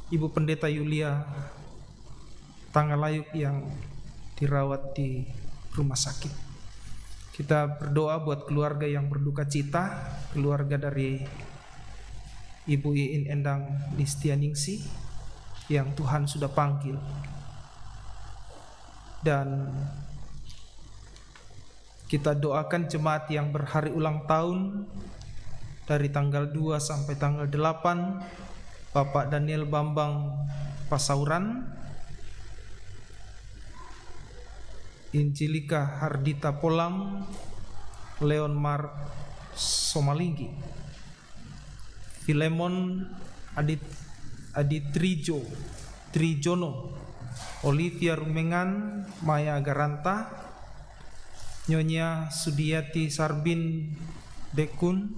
Ibu Pendeta Yulia Tanggalayuk yang dirawat di rumah sakit. Kita berdoa buat keluarga yang berduka cita, keluarga dari Ibu Iin Endang Listianingsi yang Tuhan sudah panggil. Dan kita doakan jemaat yang berhari ulang tahun dari tanggal 2 sampai tanggal 8, Bapak Daniel Bambang Pasauran, Injilika Hardita Polang, Leon Mark Somalinggi, Filemon Trijono, Olivia Rumengan, Maya Garanta, Nyonya Sudiati Sarbin Dekun,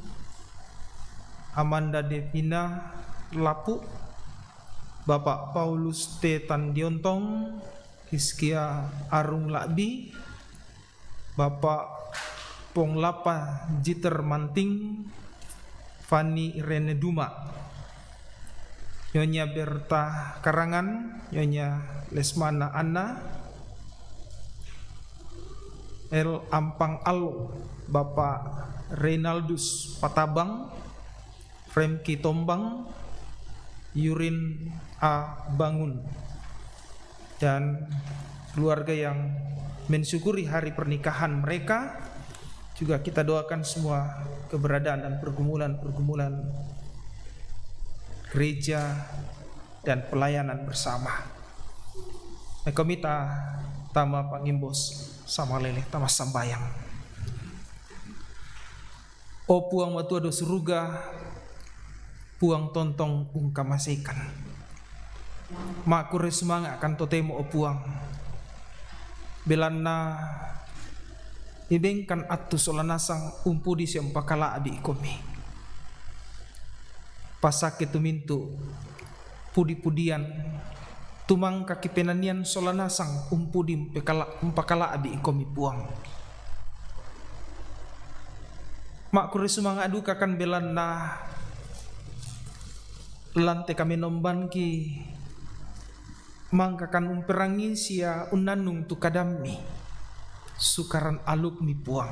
Amanda Devina Lapu, Bapak Paulus T. Tandiontong, Hiskia Arung Lakbi, Bapak Ponglapa Jiter Manting, Fani Irene Duma, Nyonya Berta Karangan, Nyonya Lesmana Anna, El Ampang Alo, Bapak Reynaldus Patabang, Fremki Tombang, Yurin A. Bangun, dan keluarga yang mensyukuri hari pernikahan mereka. Juga kita doakan semua keberadaan dan pergumulan-pergumulan gereja dan pelayanan bersama. Komita tama pangimbos sama leleh tama sambayang. O puang matua do suruga, puang tontong ungkamasikan. Makure semangat akan totemo o puang. Belana ibengkan atu solanasang umpudi siang pakala abi ikomi. Pasake tumintu pudi-pudian tumang kaki penanian solanasang umpudi umpakala abi ikomi puang. Makure semangat aduka kan belana lante kami nombanki mangkakan umperangi sia unanung tu kadami sukaran aluk mi puang.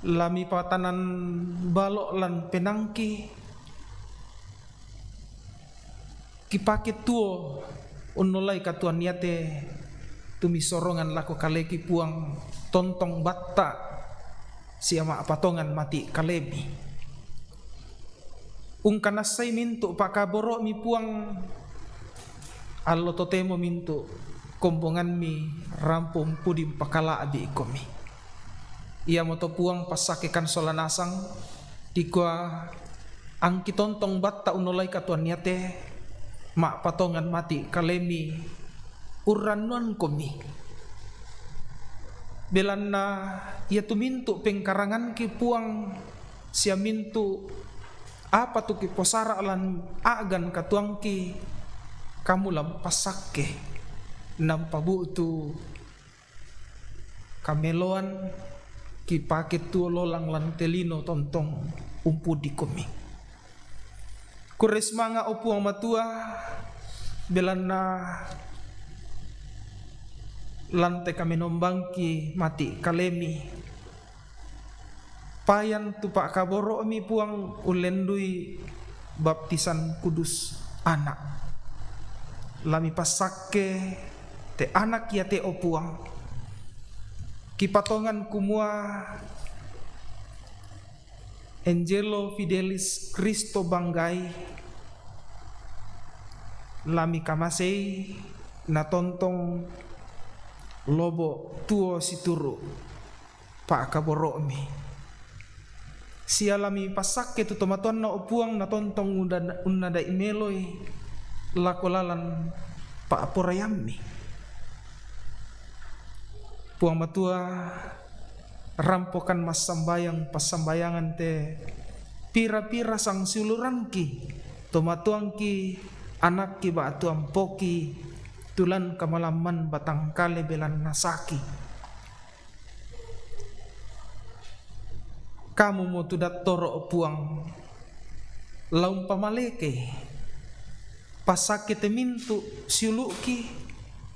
Lami patanan balok lan penangki kipake tuo unolai katuan niate tumi sorongan lako kaleki puang tontong batta siama apatongan mati kalebi. Ungkanasay mintu pakaboro mi puang allo totemo mintu kombongan mi rampung pudim pakala abi ikomi. Ia moto puang pasakekan solanasang dikwa angki tontong batta unolai katuan niate mak patongan mati kalemi uranuan komi. Belana ia tu mintu pengkarangan ki puang sia mintu apa tu ki posara lan agan katuangki kamu lampasake nampabu tu kameloan ki paket tu lolang lan telino tontong umpu di komi. Kures manga opuang matua belana lante kami nombangki mati kalemi payan tupak kaboro mi puang ulendui baptisan kudus anak lami pasake te anak ya te opuang kipatongan kumua Angelo Fidelis Cristo Banggai lami kamasei na tontong lobo tuo situru pak kaboro mi sialami pasake tu tomaton na opuang na tontong unada imeloi lakolalan pa aporayami puang matua rampokan mas sambayang pasambayangan te pira-pira sang siuluranki tomatuangki anakki ba tuampoki tulan kamalaman batang kale belan nasaki. Kamu mo tudat toro puang laum pamaleke pasake temintu siuluki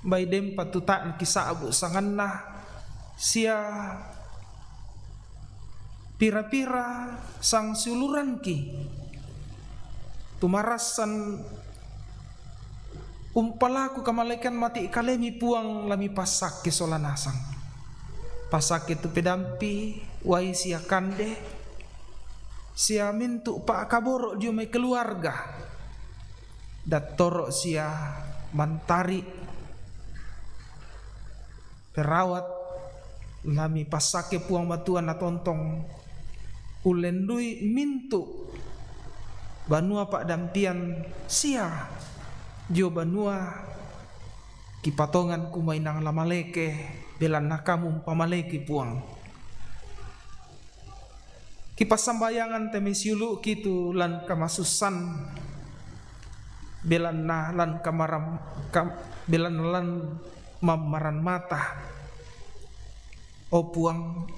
bay dem patutaan kisa abu sanganna sia pira-pira sang siuluranki tumarasan umpalaku kamalekan mati kalemi puang lami pasake solanasang pasake tu pedampi wai sia kande sia mintu pa kaboro dio mai keluarga datoro sia mantari perawat lami pasake puang matuan na tontong ulendui mintu banua pak dampian sia jo banua kipatongan kumainang lamaleke belan nakamu pamaleke puang kipasambayangan temesiulu kitu lan kamasusan belan na lan kamaram belan lan mamaran mata o puang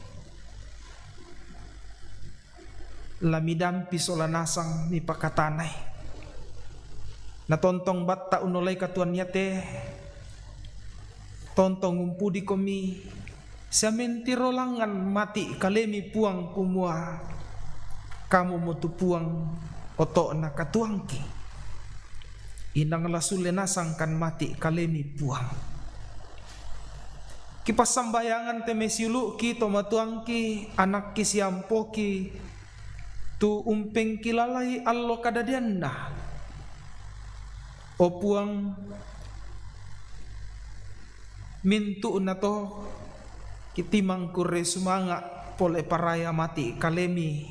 lamidampi solanasang ni pakatanay natontong batta unolay katuan yate tontong umpudi komi sa mentirolangan mati kalemi puang kumua kamu mutu puang oto na katuangki inang lasulenasang kan mati kalemi puang kipasambayangan temesiulu ki tomatuangki anak ki siampoki tu umpeng kilalai allo kadadianna o puang mintu na to kitimang kure sumanga pole paraya mati kalemi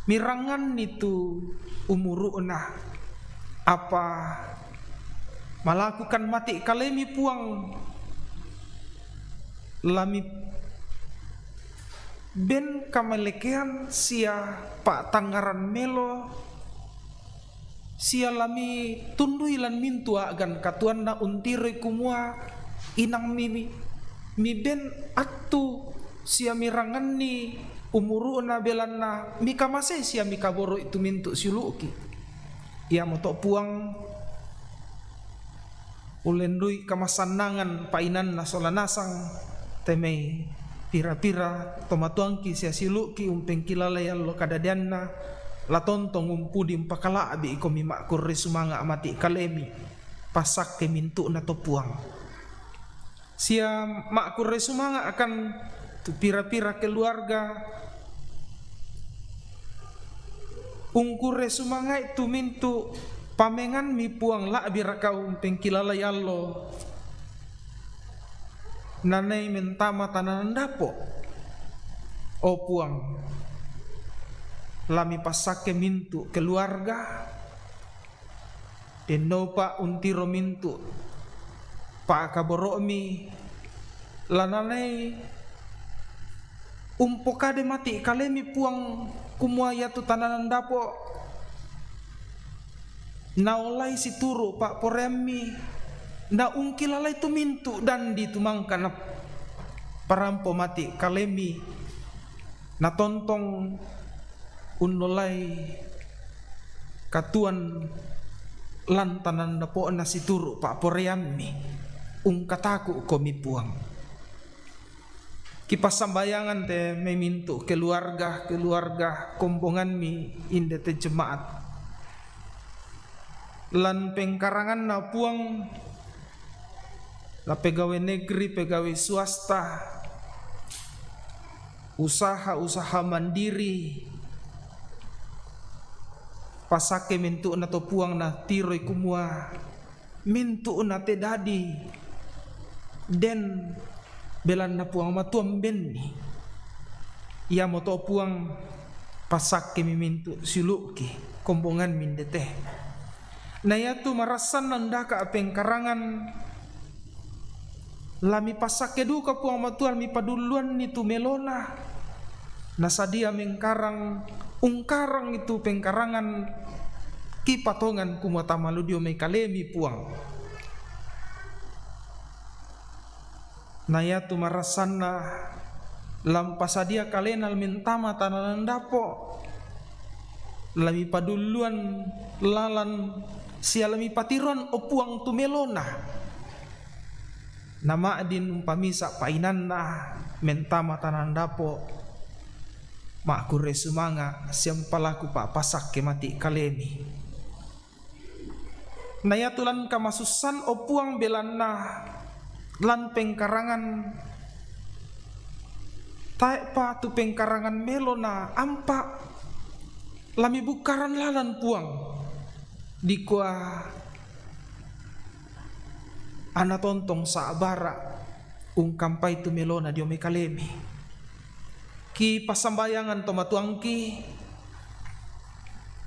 mirangan itu umuru na apa melakukan mati kalemi puang lami ben kamalekean sia pak tanggaran melo sia lami tundui lan mintua agan katuan na untire kumua inang mi ben atu sia mirangan ni umuru na belan na mika masay sia mika boro itu mintu siuluki ia moto puang ulendui kamasanangan painan na solanasang temei pira-pira tomatuangki sia siuluki umpeng kilalay allo kadadianna latontong umpudi umpakala abi ikomi makurri sumanga amati kalemi pasak ke mintu na to puang sia makurri sumanga akan tu pira-pira keluarga ungkurre sumanga itu mintu pamengan mi puang la birakau umpeng kilalay allo nanay mentama tananan dapo o puang lami pasake mintu keluarga denopa untiro mintu pa kaboromi lananay umpokade mati kalemi puang kumuaya tu tananan dapo naolay situro pak poremi na ungkilalay tu mintu dan ditumangkan parampo mati kalemi na tontong unolay katuan lantanan na po na situro pa poremi ungkataku komi puang kipasambayangan te memintu keluarga kombongan mi indete jemaat lan pengkarangan na puang la pegawai negeri pegawai swasta usaha mandiri pasake mintu na to puang na tiroy kumua mintu na te dadi den belan na puang matuam benni ia moto puang pasake mimintu siluki kombongan mindete na yatu marasan nanda ka apeng karangan lami pasake duka puang matua mi paduluan ni tu melona nasadia mengkarang ungkarang itu pengkarangan kipatongan kumata maludio may kalemi puang naya tu marasana lampasadia kalenal mentama tananan dapo lami paduluan lalan sialami patiron o puang tu melona nama din pamisa painan na mentama tanan dapo makure sumanga siam palaku pa pasak ke mati kalemi nayatulan kamasusan o puang belanna lan pengkarangan tae pa tu pengkarangan melona ampa lami bukaran lalan puang dikua ana tontong sa abara ungkampai tu melona dio me kalemi ki pasambayangan tomatuangki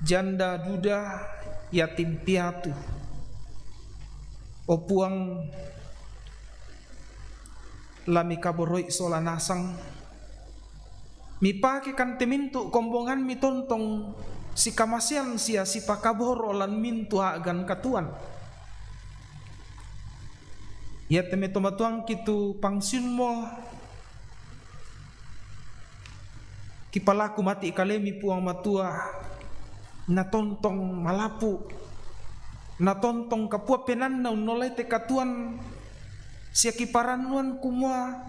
janda duda yatim piatu opuang lami kaboroi solanasang mi pake kan temintu kombongan mi tontong si kamasian sia si pakaboro lan mintu agan katuan ya teme tomatuang kitu pangsiun mo kipalaku mati kalemi puang matua na tontong malapu na tontong kapua penan na unolay te katuan siya kiparanuan kumua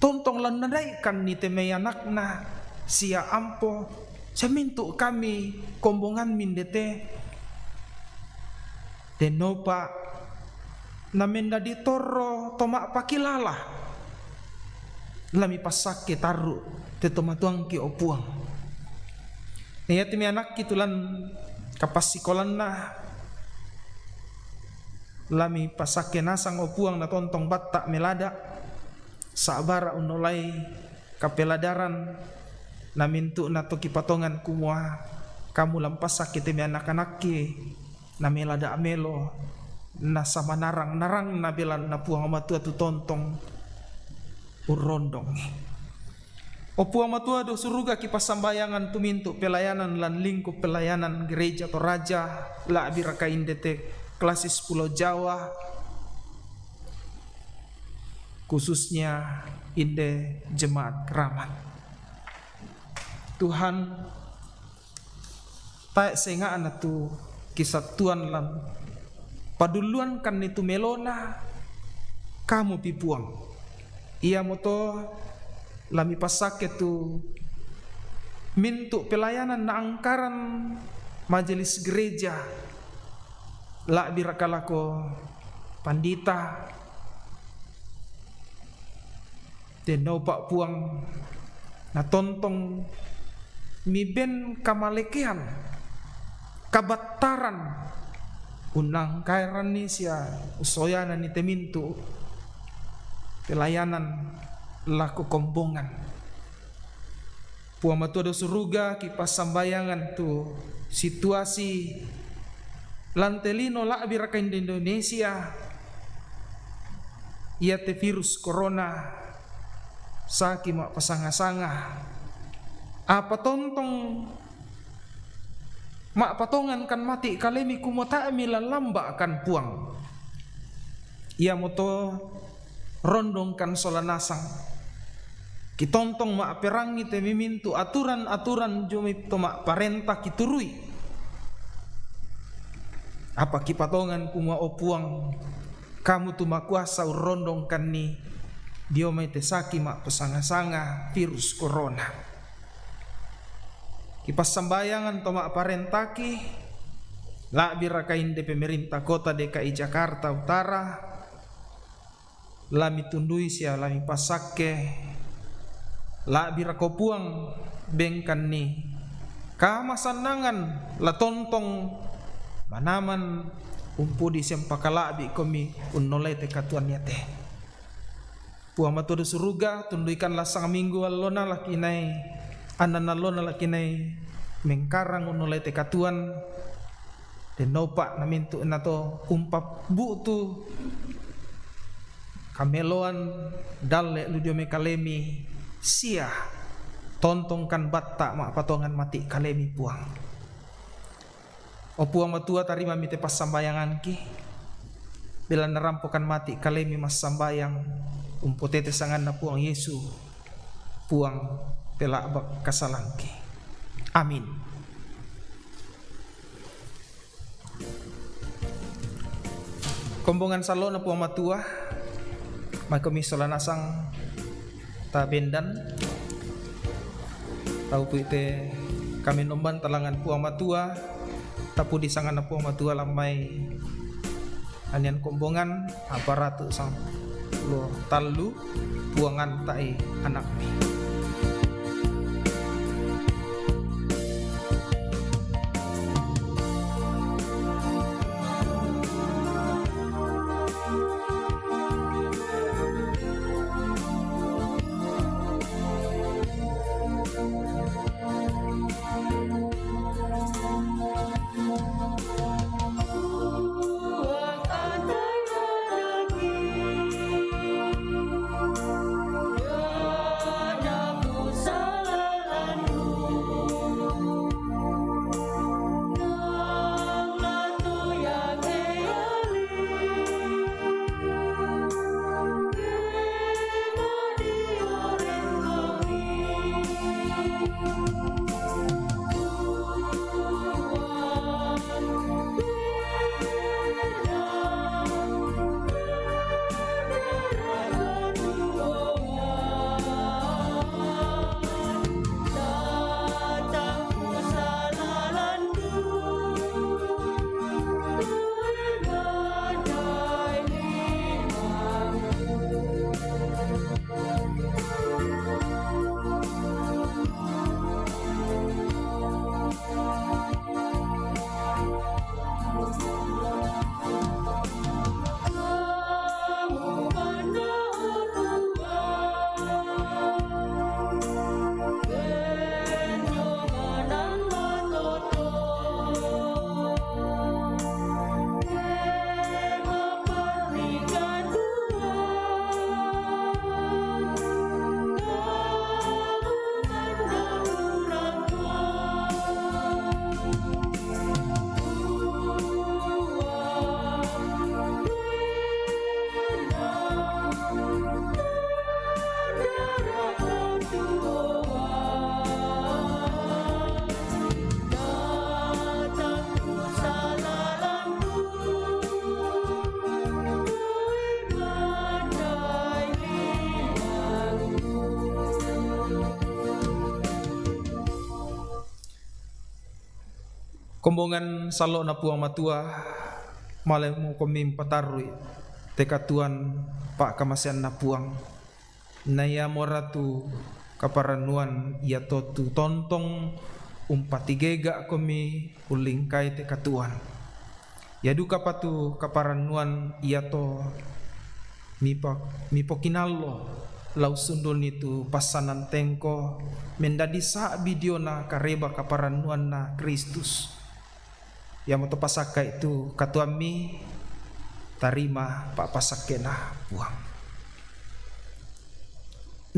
tontong lan nadaikan ni teme anak na siya ampo siya mintu kami kombongan mindete denopa namenda ditoro tomak pakilala lami pasake taru te tomatuang ki opuang nia timi anak kitulan kapasikolan na lami pasake nasang opuang na tontong batak melada saabara unolai kapeladaran namintu na to kipatongan kumua kamu lampasake timi anak-anak ki na melada amelo na sama narang na belan na puang matua tu tontong urondong o puang matua do suruga ki pasambayangan tumintu pelayanan lan lingkup pelayanan gereja atau raja la abiraka indete klasis Pulau Jawa khususnya inde jemaat keramat Tuhan tae sengaan tu kisah Tuhan lan paduluan kan itu melona kamu pipuang ia moto lami pasake tu mintu pelayanan na angkaran majelis gereja la birakalako pandita tenau pak puang na tontong miben kamalekean kabataran unang kairan ni siya usoyanan ni temintu pelayanan laku kombongan puang matua do suruga kipas sambayangan tu situasi lantelino la biraka di Indonesia ia te virus corona saki mak pasanga-sanga apa tontong mak patongan kan mati kalemi kumota milan lamba kan puang ia moto rondong kan solanasang kitontong mak perangi te mimintu aturan-aturan jumi to mak parenta kiturui apa kipatongan kumua opuang kamu tu makuasa urondong kan ni dio mai te saki mak pesanga-sanga virus corona kipas sambayangan tomak parentaki la birakain de pemerintah kota DKI Jakarta Utara lami tundui sia lami pasake la birakopuang bengkan ni kamasanangan la tontong manaman umpudi siam pakalabi komi unnolai te katuan yate puang matodo suruga tunduikan lasang minggu alona lakinai ananalona lakinai mengkarang unolai te katuan den nopak namintu nato umpap butu kameloan dalle ludiome kalemi sia tontongkan batta mak patongan mati kalemi puang. O puang matua tarima mite pas sambayangan ki bila nerampokan mati kalemi mas sambayang umpotete sangan na puang Yesu puang pela abak kasalangki. Amin. Kombongan salo na puang matua may komisola nasang tabendan tau po ite kami nomban talangan puang matua tapu di sangan na puang matua lamay anian kombongan aparatu sang lo talu puangan tai anak mi. Kombongan salo na puang matua malay mo kami patarui teka tuan pak kamasian na puang naya moratu kaparanuan ia totu tontong umpatigega kami ulingkai teka tuan ya duka patu kaparanuan ia to mipo kinalo lau sundon itu pasanan tengko mendadi sa video na kareba kaparanuan na Kristus. Yang mau pasaka itu katuami tarima pak pasakena puang.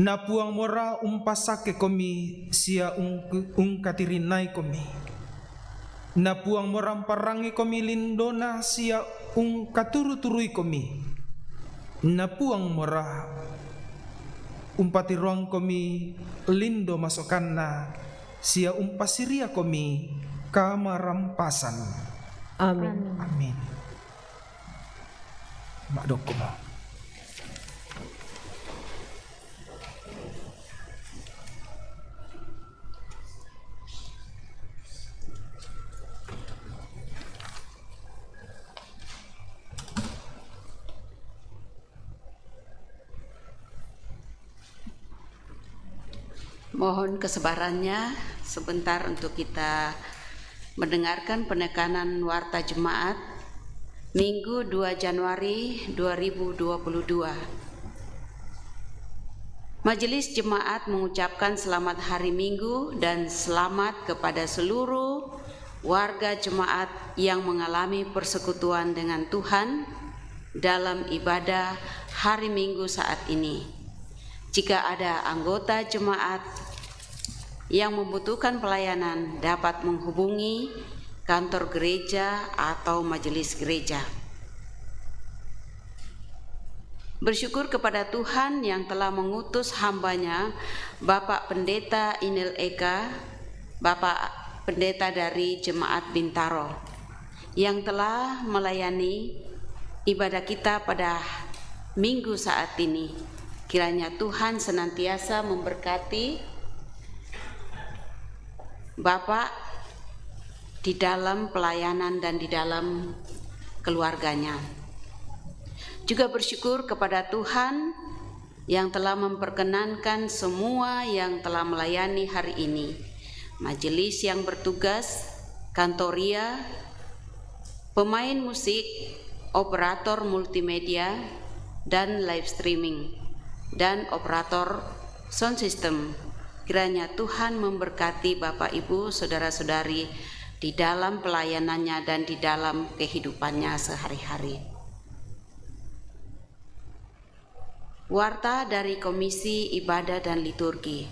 Na puang mora pasake komi sia katirinai komi. Na puang mora parangi komi lindona sia katuru-turui komi. Na puang mora patiruang komi lindo masokanna sia pasiria komi kamarampasan. Amin. Amin. Makdok ko mo. Mohon kesabarannya sebentar untuk kita mendengarkan penekanan warta jemaat Minggu 2 Januari 2022. Majelis jemaat mengucapkan selamat hari Minggu dan selamat kepada seluruh warga jemaat yang mengalami persekutuan dengan Tuhan dalam ibadah hari Minggu saat ini. Jika ada anggota jemaat yang membutuhkan pelayanan, dapat menghubungi kantor gereja atau majelis gereja. Bersyukur kepada Tuhan yang telah mengutus hambanya, Bapak Pendeta Inel Eka, Bapak Pendeta dari Jemaat Bintaro, yang telah melayani ibadah kita pada Minggu saat ini. Kiranya Tuhan senantiasa memberkati Bapak di dalam pelayanan dan di dalam keluarganya. Juga bersyukur kepada Tuhan yang telah memperkenankan semua yang telah melayani hari ini. Majelis yang bertugas, kantoria, pemain musik, operator multimedia dan live streaming, dan operator sound system. Kiranya Tuhan memberkati Bapak Ibu, saudara-saudari di dalam pelayanannya dan di dalam kehidupannya sehari-hari. Warta dari Komisi Ibadah dan Liturgi.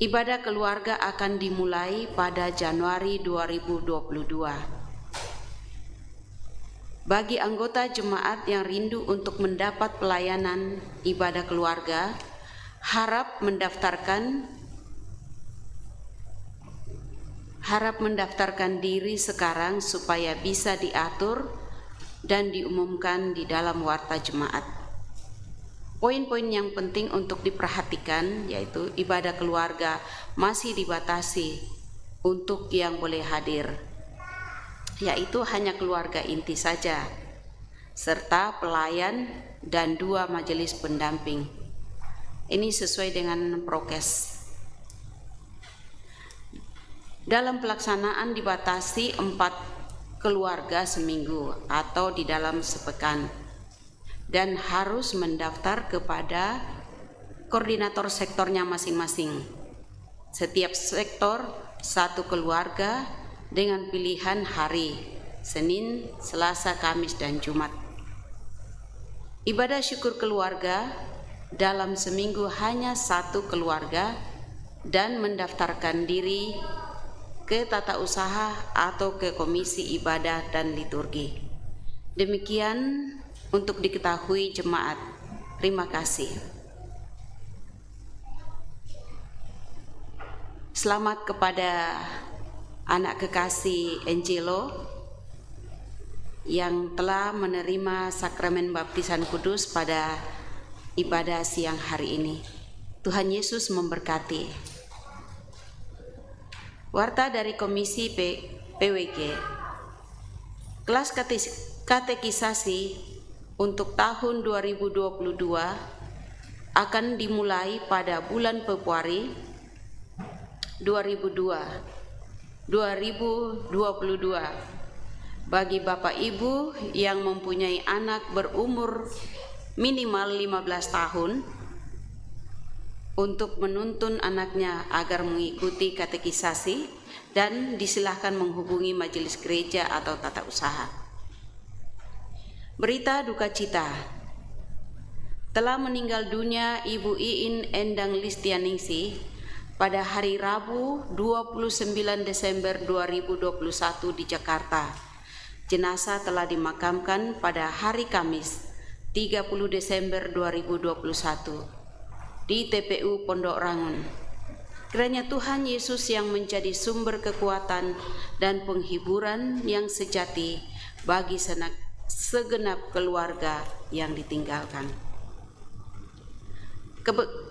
Ibadah keluarga akan dimulai pada Januari 2022. Bagi anggota jemaat yang rindu untuk mendapat pelayanan ibadah keluarga, harap mendaftarkan diri sekarang supaya bisa diatur dan diumumkan di dalam warta jemaat. Poin-poin yang penting untuk diperhatikan yaitu ibadah keluarga masih dibatasi untuk yang boleh hadir, yaitu hanya keluarga inti saja, serta pelayan dan 2 majelis pendamping. Ini sesuai dengan prokes. Dalam pelaksanaan dibatasi 4 keluarga seminggu atau di dalam sepekan, dan harus mendaftar kepada koordinator sektornya masing-masing. Setiap sektor 1 keluarga dengan pilihan hari Senin, Selasa, Kamis, dan Jumat. Ibadah syukur keluarga dalam seminggu hanya 1 keluarga dan mendaftarkan diri ke tata usaha atau ke Komisi Ibadah dan Liturgi. Demikian untuk diketahui jemaat. Terima kasih. Selamat kepada anak kekasih Angelo yang telah menerima sakramen baptisan kudus pada ibadah siang hari ini. Tuhan Yesus memberkati. Warta dari Komisi PWG. Kelas katekisasi untuk tahun 2022 akan dimulai pada bulan Februari 2022. Bagi Bapak Ibu yang mempunyai anak berumur minimal 15 tahun, untuk menuntun anaknya agar mengikuti katekisasi, dan disilahkan menghubungi majelis gereja atau tata usaha. Berita duka cita. Telah meninggal dunia Ibu Iin Endang Listianingsih pada hari Rabu 29 Desember 2021 di Jakarta. Jenazah telah dimakamkan pada hari Kamis 30 Desember 2021 di TPU Pondok Rangun. Kiranya Tuhan Yesus yang menjadi sumber kekuatan dan penghiburan yang sejati bagi segenap keluarga yang ditinggalkan.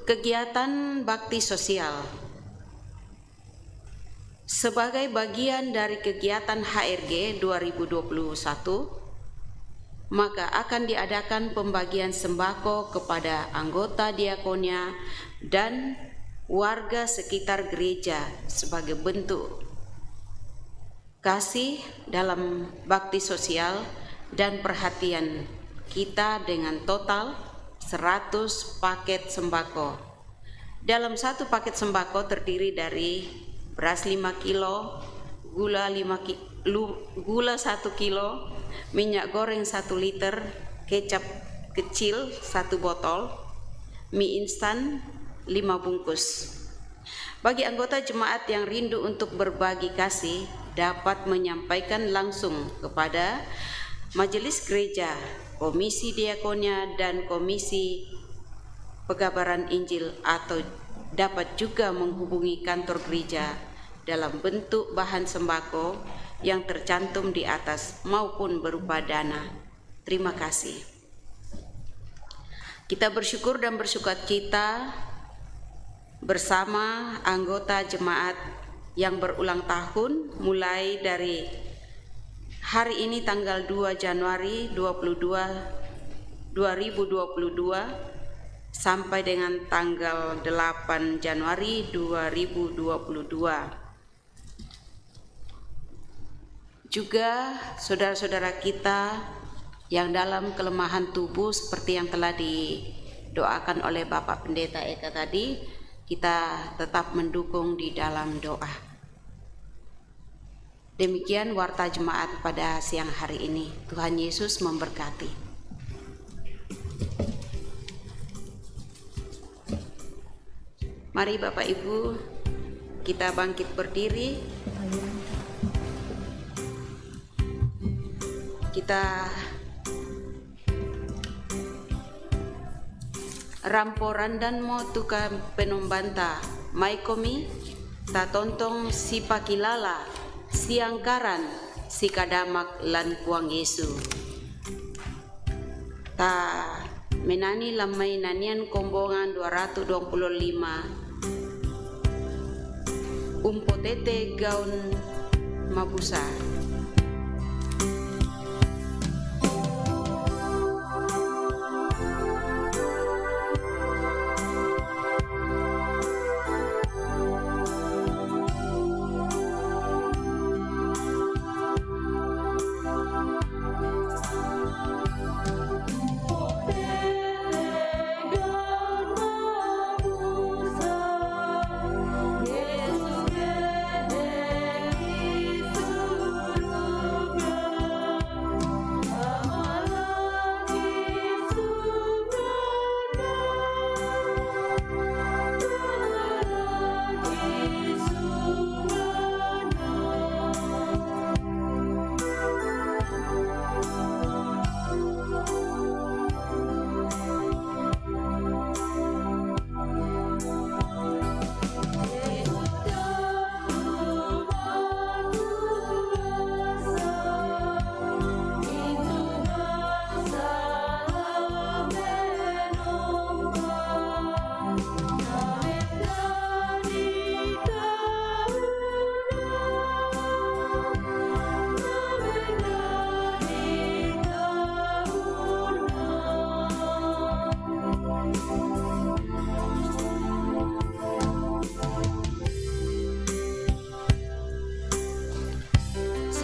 Kegiatan bakti sosial. Sebagai bagian dari kegiatan HRG 2021, maka akan diadakan pembagian sembako kepada anggota diakonia dan warga sekitar gereja sebagai bentuk kasih dalam bakti sosial dan perhatian kita dengan total 100 paket sembako. Dalam 1 paket sembako terdiri dari beras 5 kilo, gula 1 kilo, minyak goreng 1 liter, kecap kecil 1 botol, mie instan 5 bungkus. Bagi anggota jemaat yang rindu untuk berbagi kasih, dapat menyampaikan langsung kepada Majelis Gereja, Komisi Diakonia, dan Komisi Pegabaran Injil, atau dapat juga menghubungi kantor gereja dalam bentuk bahan sembako yang tercantum di atas maupun berupa dana. Terima kasih. Kita bersyukur dan bersukacita bersama anggota jemaat yang berulang tahun mulai dari hari ini tanggal 2 Januari 2022 sampai dengan tanggal 8 Januari 2022. Juga saudara-saudara kita yang dalam kelemahan tubuh seperti yang telah didoakan oleh Bapak Pendeta Eka tadi, kita tetap mendukung di dalam doa. Demikian warta jemaat pada siang hari ini. Tuhan Yesus memberkati. Mari Bapak Ibu, kita bangkit berdiri. Kita ramporan dan mo tuka penombanta maikomi ta tontong si pakilala si angkaran si kadamak lan puang Yesu ta menani lamai nanian kombongan 225 umpotete gaun mabusa.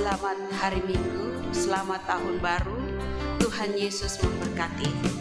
Selamat hari Minggu, selamat tahun baru. Tuhan Yesus memberkati.